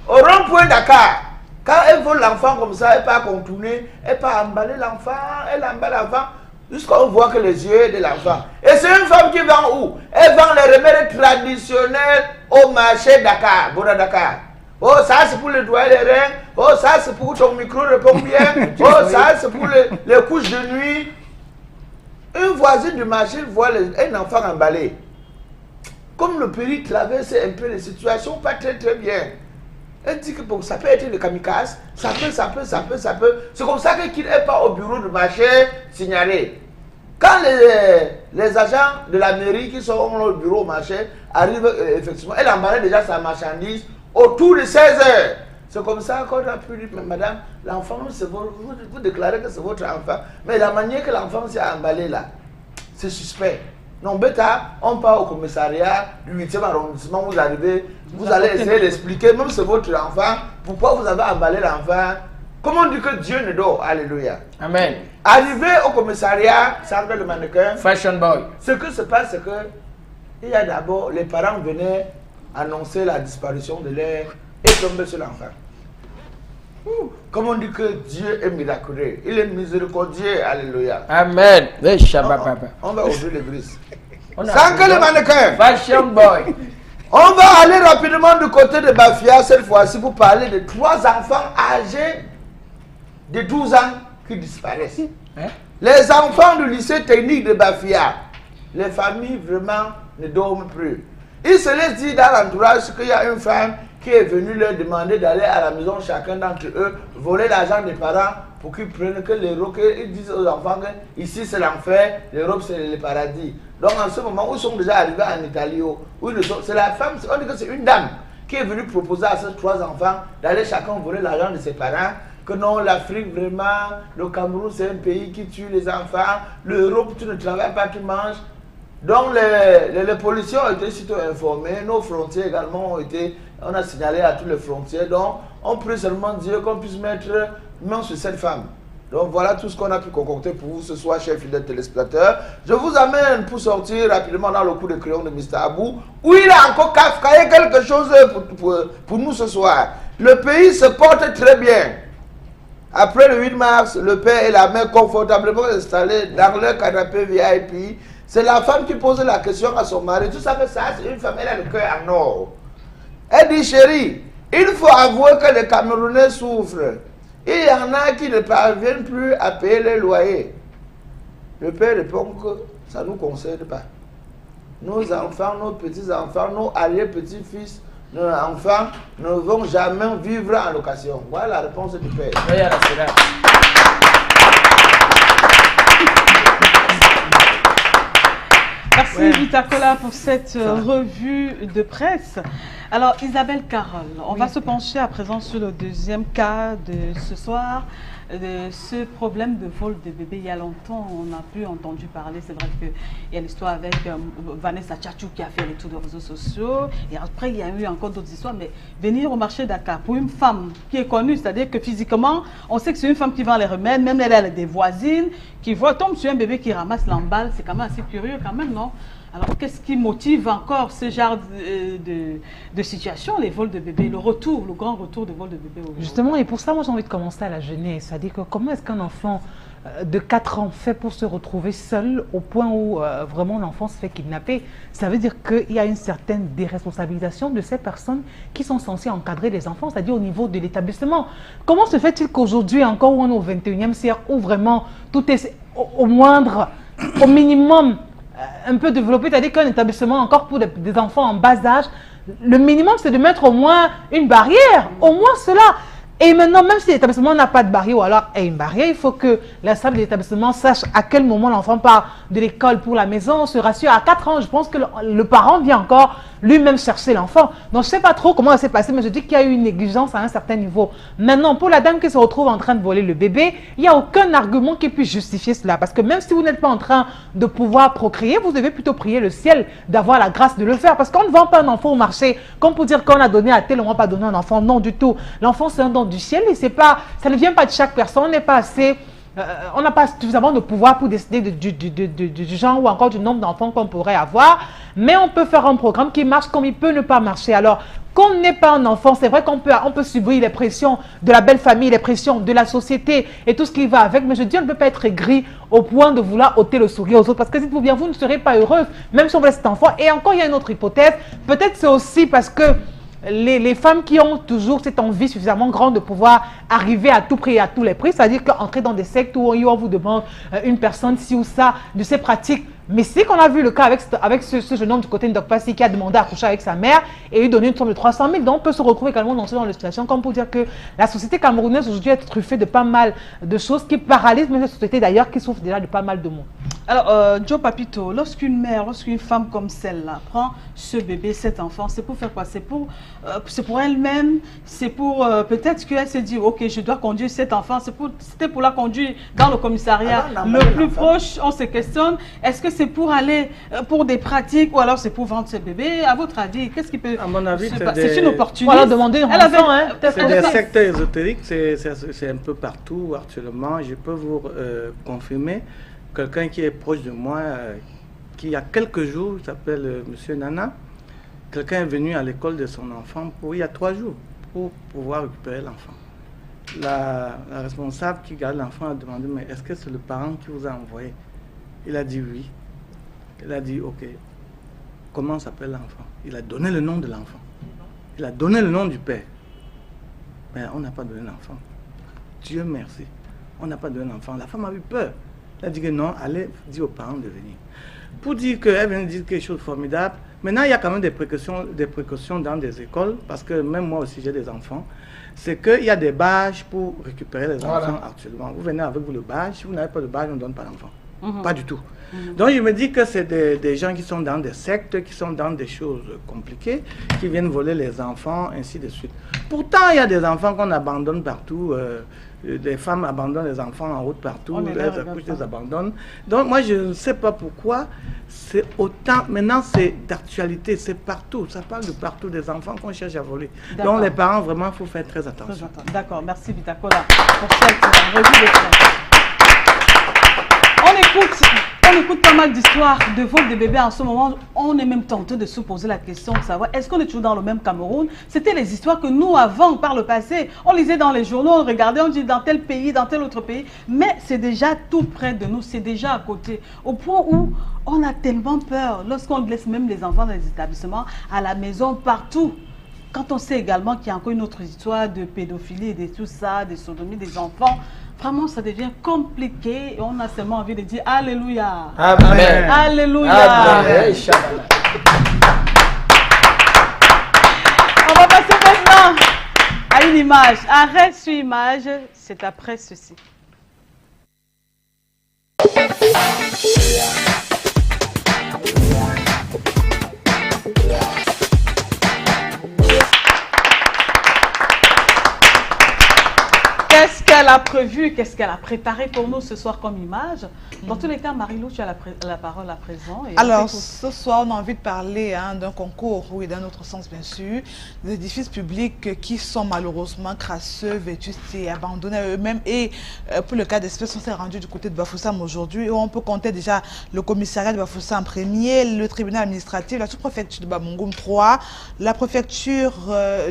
Au rond-point Dakar, quand elle vole l'enfant comme ça, elle part contourner, elle part emballer l'enfant, elle emballe l'enfant, jusqu'à on voit que les yeux de l'enfant. Et c'est une femme qui vend où? Elle vend les remèdes traditionnels au marché Dakar, Bona Dakar. Oh, ça c'est pour les doigts et les reins. Oh, ça c'est pour ton micro répond bien. Oh, ça c'est pour les couches de nuit. Une voisine du marché voit un enfant emballé. Comme le pays traverse un peu les situations pas très bien. Elle dit que bon, ça peut être le kamikaze, ça peut. C'est comme ça qu'il n'est pas au bureau du marché signalé. Quand les agents de la mairie qui sont au bureau au marché arrivent, effectivement, elle emballait déjà sa marchandise autour de 16 h. C'est comme ça qu'on a pu dire, madame, l'enfant, vous déclarez que c'est votre enfant, mais la manière que l'enfant s'est emballé là, c'est suspect. Non, bêta, on part au commissariat du 8e arrondissement, vous arrivez, vous allez essayer d'expliquer, même c'est votre enfant, pourquoi vous avez emballé l'enfant. Comment on dit que Dieu ne dort? Alléluia. Amen. Arrivé au commissariat, Sandra le mannequin, Fashion boy. ce que se passe, c'est que il y a d'abord, les parents venaient annoncer la disparition de l'air et tomber sur l'enfant. Comme on dit que Dieu est miraculeux, il est miséricordieux, alléluia. Amen. On va ouvrir l'église. Sans que le mannequin. Fashion boy. On va aller rapidement du côté de Bafia cette fois-ci pour parler de 3 enfants âgés de 12 ans qui disparaissent. Les enfants du lycée technique de Bafia, les familles vraiment ne dorment plus. Ils se laissent dire dans l'entourage qu'il y a une femme qui est venue leur demander d'aller à la maison, chacun d'entre eux, voler l'argent des parents pour qu'ils prennent que l'Europe, ils disent aux enfants que ici c'est l'enfer, l'Europe c'est le paradis. Donc en ce moment, où ils sont déjà arrivés en Italie, c'est la femme, on dit que c'est une dame qui est venue proposer à ces 3 enfants d'aller chacun voler l'argent de ses parents, que non, l'Afrique vraiment, le Cameroun c'est un pays qui tue les enfants, l'Europe tu ne travailles pas, tu manges. Donc les policiers ont été surtout informés, nos frontières également ont été, on a signalé à toutes les frontières, donc on prie seulement Dieu qu'on puisse mettre main sur cette femme. Donc voilà tout ce qu'on a pu concocter pour vous ce soir, chers fidèles téléspectateurs. Je vous amène pour sortir rapidement dans le coup de crayon de Mr. Abou, où il a encore cascaillé quelque chose pour nous ce soir. Le pays se porte très bien. Après le 8 mars, le père et la mère confortablement installés dans leur canapé VIP. C'est la femme qui pose la question à son mari. Tout ça que ça, c'est une femme, elle a le cœur en or. Elle dit, chérie, il faut avouer que les Camerounais souffrent. Il y en a qui ne parviennent plus à payer les loyers. Le père répond que ça ne nous concerne pas. Nos enfants, nos petits-enfants, nos arrière-petits-fils, nos enfants ne vont jamais vivre en location. Voilà la réponse du père. Vitacola pour cette revue de presse. Alors Isabelle Carole, on va se pencher à présent sur le deuxième cas de ce soir, de ce problème de vol de bébés. Il y a longtemps, on n'a plus entendu parler. C'est vrai qu'il y a l'histoire avec Vanessa Tchatchou qui a fait les tours des réseaux sociaux. Et après, il y a eu encore d'autres histoires. Mais venir au marché Dakar pour une femme qui est connue, c'est-à-dire que physiquement, on sait que c'est une femme qui vend les remèdes. Même elle a des voisines qui voient, tombe sur un bébé qui ramasse l'emballe. C'est quand même assez curieux quand même, non? Alors, qu'est-ce qui motive encore ce genre de situation, les vols de bébés, le grand retour de vols de bébés? Justement, et pour ça, moi, j'ai envie de commencer à la jeunesse. C'est-à-dire que comment est-ce qu'un enfant de 4 ans fait pour se retrouver seul au point où vraiment l'enfant se fait kidnapper? Ça veut dire qu'il y a une certaine déresponsabilisation de ces personnes qui sont censées encadrer les enfants, c'est-à-dire au niveau de l'établissement. Comment se fait-il qu'aujourd'hui, encore où on est au 21e siècle, où vraiment tout est au moindre, au minimum, un peu développé, c'est-à-dire qu'un établissement encore pour des enfants en bas âge, le minimum c'est de mettre au moins une barrière, au moins cela. Et maintenant, même si l'établissement n'a pas de barrière ou alors a une barrière, il faut que la salle de l'établissement sache à quel moment l'enfant part de l'école pour la maison, se rassure. À 4 ans, je pense que le parent vient encore lui-même chercher l'enfant. Donc, je ne sais pas trop comment ça s'est passé, mais je dis qu'il y a eu une négligence à un certain niveau. Maintenant, pour la dame qui se retrouve en train de voler le bébé, il n'y a aucun argument qui puisse justifier cela. Parce que même si vous n'êtes pas en train de pouvoir procréer, vous devez plutôt prier le ciel d'avoir la grâce de le faire. Parce qu'on ne vend pas un enfant au marché comme pour dire qu'on a donné à tel, on ne va pas donner un enfant. Non, du tout. L'enfant, c'est un don du ciel et ça ne vient pas de chaque personne. On n'est pas assez... on n'a pas suffisamment de pouvoir pour décider du genre ou encore du nombre d'enfants qu'on pourrait avoir, mais on peut faire un programme qui marche comme il peut ne pas marcher. Alors, qu'on n'est pas un enfant, c'est vrai qu'on peut subir les pressions de la belle famille, les pressions de la société et tout ce qui va avec, mais je dis on ne peut pas être aigri au point de vouloir ôter le sourire aux autres, parce que dites-vous bien, vous ne serez pas heureuse, même si on voulait cet enfant. Et encore, il y a une autre hypothèse, peut-être c'est aussi parce que les femmes qui ont toujours cette envie suffisamment grande de pouvoir arriver à tout prix et à tous les prix, c'est-à-dire qu'entrer dans des sectes où on vous demande une personne ci ou ça de ces pratiques. Mais c'est qu'on a vu le cas avec ce jeune homme du côté de Doc Passy qui a demandé à coucher avec sa mère et lui donner une somme de 300 000. Donc on peut se retrouver également dans ce genre de situation, comme pour dire que la société camerounaise aujourd'hui est truffée de pas mal de choses qui paralysent même la société d'ailleurs qui souffre déjà de pas mal de maux. Alors, Joe Papito, lorsqu'une femme comme celle-là prend ce bébé, cet enfant, c'est pour faire quoi? C'est pour elle-même, c'est pour peut-être qu'elle se dit, ok, je dois conduire cet enfant, c'était pour la conduire dans le commissariat le plus proche, on se questionne, est-ce que c'est pour aller pour des pratiques ou alors c'est pour vendre ce bébé? À votre avis, qu'est-ce qui peut... À mon avis, c'est une opportunité. Voilà, demander un enfant, hein. C'est des sectes ésotériques, c'est un peu partout actuellement. Je peux vous confirmer. Quelqu'un qui est proche de moi, qui il y a quelques jours, il s'appelle Monsieur Nana, quelqu'un est venu à l'école de son enfant il y a 3 jours pour pouvoir récupérer l'enfant. La responsable qui garde l'enfant a demandé, mais est-ce que c'est le parent qui vous a envoyé? Il a dit oui. Il a dit, ok, comment s'appelle l'enfant? Il a donné le nom de l'enfant. Il a donné le nom du père. Mais on n'a pas donné l'enfant. Dieu merci. On n'a pas donné l'enfant. La femme a eu peur. Elle a dit que non, allez dire aux parents de venir. Pour dire qu'elle vient de dire quelque chose de formidable, maintenant il y a quand même des précautions dans des écoles, parce que même moi aussi j'ai des enfants, c'est qu'il y a des badges pour récupérer les enfants actuellement. Vous venez avec vous le badge, si vous n'avez pas de badge, on ne donne pas l'enfant. Pas du tout. Donc je me dis que c'est des gens qui sont dans des sectes, qui sont dans des choses compliquées, qui viennent voler les enfants, ainsi de suite. Pourtant, il y a des enfants qu'on abandonne partout. Des femmes abandonnent les enfants en route partout, les accouches les abandonnent. Donc moi je ne sais pas pourquoi c'est autant, maintenant c'est d'actualité, c'est partout, ça parle de partout, des enfants qu'on cherche à voler. Donc les parents vraiment il faut faire très attention. D'accord, merci Vitacola pour cette revue de presse. On écoute pas mal d'histoires de vol de bébés en ce moment. On est même tenté de se poser la question de savoir est-ce qu'on est toujours dans le même Cameroun? C'était les histoires que nous, avant, par le passé, on lisait dans les journaux, on regardait, on dit dans tel pays, dans tel autre pays. Mais c'est déjà tout près de nous, c'est déjà à côté. Au point où on a tellement peur lorsqu'on laisse même les enfants dans les établissements, à la maison, partout. Quand on sait également qu'il y a encore une autre histoire de pédophilie et de tout ça, de sodomie des enfants, vraiment ça devient compliqué et on a seulement envie de dire Alléluia. Amen. Alléluia. Amen. On va passer maintenant à une image. Arrête sur image, c'est après ceci. prévu, qu'est-ce qu'elle a préparé pour nous ce soir comme image. Dans tous les cas, Marie-Lou, tu as la parole à présent. Et alors, ce soir, on a envie de parler d'un concours, oui, d'un autre sens, bien sûr, des édifices publics qui sont malheureusement crasseux, vétustes et abandonnés à eux-mêmes. Et pour le cas d'espèce, on s'est rendu du côté de Bafoussam aujourd'hui, où on peut compter déjà le commissariat de Bafoussam premier, le tribunal administratif, la sous-préfecture de Bamongoum 3, la préfecture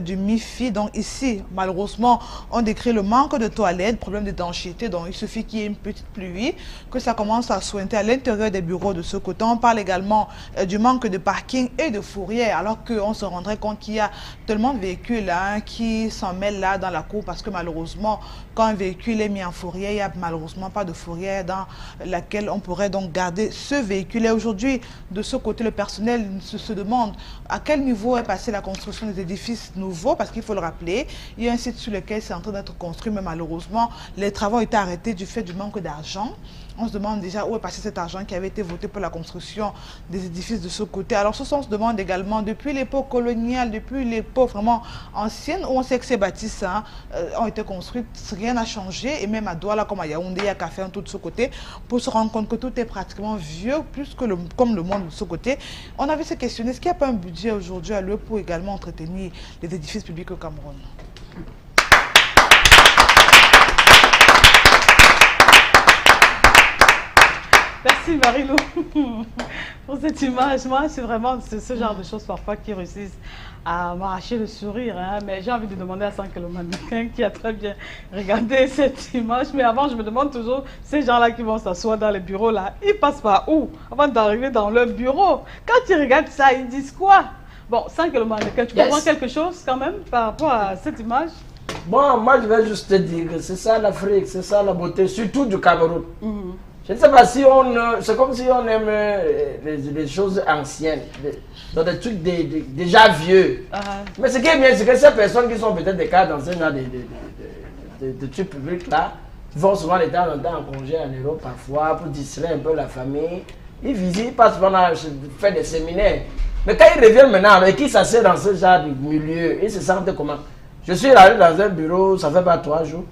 du MIFI. Donc ici, malheureusement, on décrit le manque de toilettes, problème d'étanchéité. Donc il suffit qu'il y ait une petite pluie, que ça commence à sointer à l'intérieur des bureaux de ce côté. On parle également du manque de parking et de fourrière, alors qu'on se rendrait compte qu'il y a tellement de véhicules qui s'en mêlent là dans la cour, parce que malheureusement, quand un véhicule est mis en fourrière, il n'y a malheureusement pas de fourrière dans laquelle on pourrait donc garder ce véhicule. Et aujourd'hui, de ce côté, le personnel se demande à quel niveau est passée la construction des édifices nouveaux, parce qu'il faut le rappeler, il y a un site sur lequel c'est en train d'être construit, mais malheureusement, les travaux ont été arrêtés du fait du manque d'argent. On se demande déjà où est passé cet argent qui avait été voté pour la construction des édifices de ce côté. Alors, ce on se demande également, depuis l'époque coloniale, depuis l'époque vraiment ancienne, où on sait que ces bâtisses ont été construites, rien n'a changé. Et même à Douala, comme à Yaoundé, il y a qu'à faire un tour de ce côté pour se rendre compte que tout est pratiquement vieux, plus que comme le monde de ce côté. On avait se questionner, est-ce qu'il n'y a pas un budget aujourd'hui à l'heure pour également entretenir les édifices publics au Cameroun? Merci Marie-Lou pour cette image. Moi, c'est vraiment ce genre de choses parfois qui réussissent à m'arracher le sourire. Mais j'ai envie de demander à Sank le mannequin qui a très bien regardé cette image. Mais avant, je me demande toujours, ces gens-là qui vont s'asseoir dans les bureaux, là, ils passent par où avant d'arriver dans leur bureau? Quand ils regardent ça, ils disent quoi? Bon, Sank le mannequin, tu comprends quelque chose quand même par rapport à cette image? Bon, moi je vais juste te dire que c'est ça l'Afrique, c'est ça la beauté, surtout du Cameroun. Je ne sais pas si c'est comme si on aime les choses anciennes, dans des trucs déjà vieux. Mais ce qui est bien, c'est que ces personnes qui sont peut-être des cas dans ce genre de trucs publics là, vont souvent de temps en temps en congé en Europe parfois pour distraire un peu la famille. Ils visitent, ils passent pendant faire des séminaires. Mais quand ils reviennent maintenant et qu'ils s'asseyent dans ce genre de milieu, ils se sentent comment? Je suis allé dans un bureau, ça fait pas 3 jours.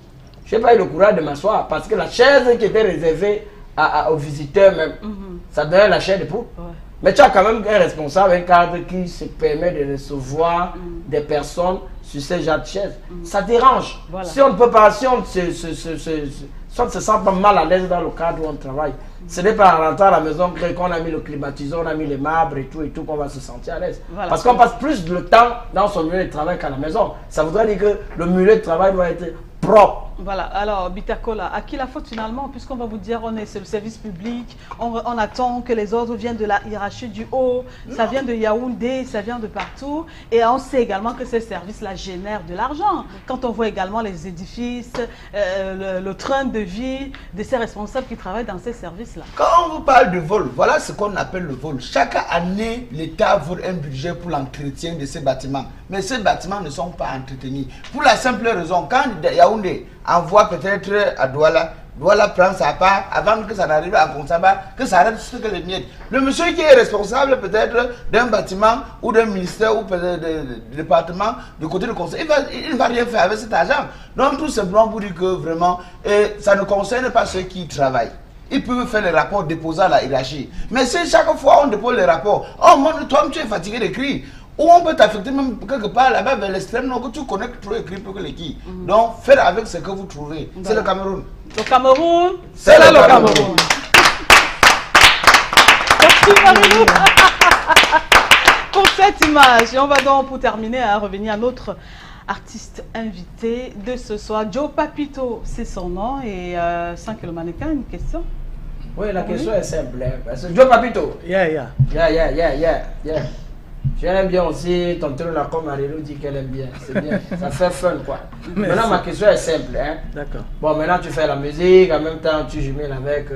Je n'ai pas eu le courage de m'asseoir parce que la chaise qui était réservée aux visiteurs même, ça donnait la chair de poule. Mais tu as quand même un responsable, un cadre qui se permet de recevoir des personnes sur ce genre de chaise. Ça dérange. Voilà. Si on ne peut pas, si on se sent pas mal à l'aise dans le cadre où on travaille, ce n'est pas en rentrant à la maison qu'on a mis le climatiseur, on a mis les marbres et tout qu'on va se sentir à l'aise. Voilà. Parce qu'on passe plus de temps dans son milieu de travail qu'à la maison. Ça voudrait dire que le milieu de travail doit être propre. Voilà, alors Bitakola, à qui la faute finalement, puisqu'on va vous dire c'est le service public, on attend que les ordres viennent de la hiérarchie du haut, ça vient de Yaoundé, ça vient de partout, et on sait également que ces services-là génèrent de l'argent. Quand on voit également les édifices, le train de vie de ces responsables qui travaillent dans ces services-là. Quand on vous parle de vol, voilà ce qu'on appelle le vol. Chaque année, l'État vote un budget pour l'entretien de ces bâtiments. Mais ces bâtiments ne sont pas entretenus. Pour la simple raison, quand Yaoundé envoie peut-être à Douala, Douala prend sa part avant que ça n'arrive à Konsaba, que ça arrête ce que les miettes. Le monsieur qui est responsable peut-être d'un bâtiment ou d'un ministère ou peut-être d'un département du côté du conseil, il ne va rien faire avec cet argent. Donc tout simplement pour dire que vraiment, ça ne concerne pas ceux qui travaillent. Ils peuvent faire les rapports déposés à la hiérarchie. Mais si chaque fois on dépose les rapports, oh mon, toi tu es fatigué d'écrire. Ou on peut t'affecter même quelque part là-bas vers l'extrême, donc tu connais que trop écrit pour que les qui. Donc faites avec ce que vous trouvez. C'est le Cameroun. Le Cameroun, c'est là le Cameroun. Merci Marie-Lou pour cette image. Et on va donc pour terminer revenir à notre artiste invité de ce soir. Joe Papito, c'est son nom. Et sans que le mannequin, une question. Oui, la question est simple. Joe Papito. Yeah. J'aime bien aussi ton truc là, comme Marie-Lou dit qu'elle aime bien. C'est bien, ça fait fun quoi. Maintenant, ma question est simple. D'accord. Bon, maintenant tu fais la musique, en même temps tu jumelles avec.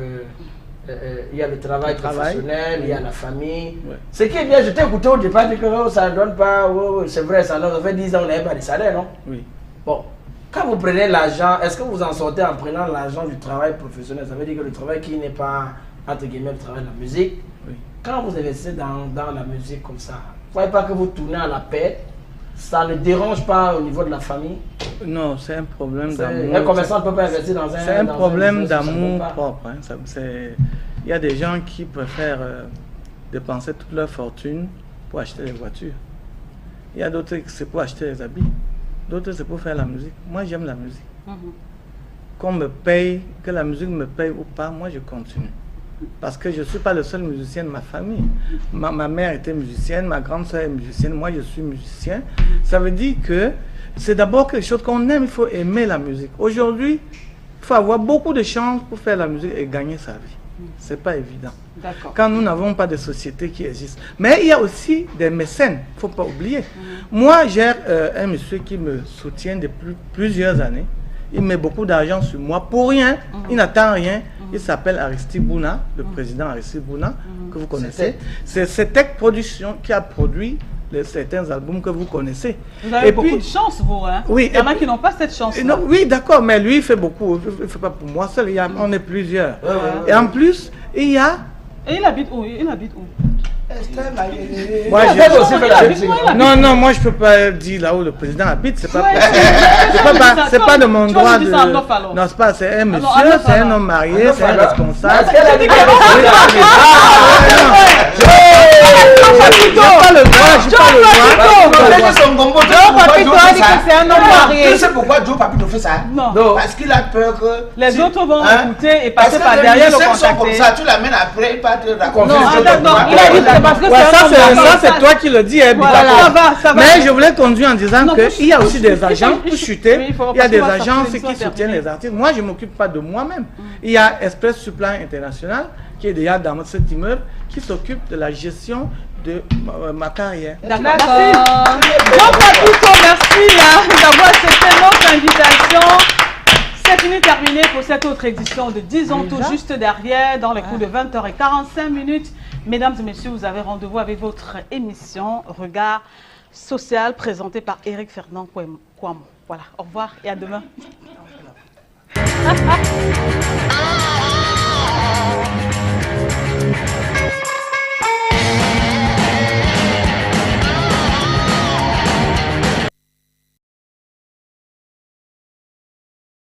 Il y a le travail professionnel, il y a la famille. Ouais. Ce qui est bien, je t'ai écouté au départ, tu dis que ça ne donne pas. C'est vrai, ça fait 10 ans on n'avait pas de salaire, non? Oui. Bon, quand vous prenez l'argent, est-ce que vous en sortez en prenant l'argent du travail professionnel? Ça veut dire que le travail qui n'est pas, entre guillemets, le travail de la musique. Oui. Quand vous investissez dans la musique comme ça, vous ne voyez pas que vous tournez à la paix, ça ne dérange pas au niveau de la famille? Non, c'est un problème d'amour. Un commerçant ne peut pas investir dans un... C'est un problème business, d'amour propre. Hein. Il y a des gens qui préfèrent dépenser toute leur fortune pour acheter des voitures. Il y a d'autres qui c'est pour acheter des habits. D'autres c'est pour faire la musique. Moi j'aime la musique. Qu'on me paye, que la musique me paye ou pas, moi je continue. Parce que je ne suis pas le seul musicien de ma famille. Ma mère était musicienne, ma grande soeur est musicienne, moi je suis musicien. Ça veut dire que c'est d'abord quelque chose qu'on aime, il faut aimer la musique. Aujourd'hui, il faut avoir beaucoup de chance pour faire la musique et gagner sa vie. Ce n'est pas évident. Quand nous n'avons pas de société qui existe. Mais il y a aussi des mécènes, il ne faut pas oublier. Moi, j'ai un monsieur qui me soutient depuis plusieurs années. Il met beaucoup d'argent sur moi pour rien. Il n'attend rien. Il s'appelle Aristide Bouna, le président Aristide Bouna, que vous connaissez. C'est Tech Production qui a produit certains albums que vous connaissez. Vous avez beaucoup de chance, vous, hein? Oui. Il y en a qui n'ont pas cette chance. Oui, d'accord, mais lui, il fait beaucoup. Il ne fait pas pour moi seul, on est plusieurs. Et en plus, il y a... Et il habite où? Il habite où? Moi, non, moi je peux pas dire là où le président habite, c'est pas c'est pas de mon droit de... Non, c'est pas, c'est un monsieur, c'est un homme marié, c'est un responsable. J'ai pas le droit, Joe Papito a dit que c'est un homme marié. Tu sais pourquoi Joe Papito fait ça? Non. Parce qu'il a peur que... Les autres vont écouter et passer par derrière le contacter. Sont comme ça, tu l'amènes après, il part te raconter. Non, il a dit parce que ça c'est toi qui le dis, hein, ça va. Mais je voulais conduire en disant qu'il y a aussi des agents pour chuter. Il y a des agences qui soutiennent les artistes. Moi, je ne m'occupe pas de moi-même. Il y a Express Supply International qui est déjà dans cet immeuble qui s'occupe de la gestion de ma carrière. D'accord. Joe Papito, merci d'avoir accepté notre invitation. C'est fini, terminé pour cette autre édition de 10 ans tout juste derrière, dans les coups de 20h45. Mesdames et messieurs, vous avez rendez-vous avec votre émission Regard Social, présentée par Eric Fernand Kouamouo. Voilà, au revoir et à demain.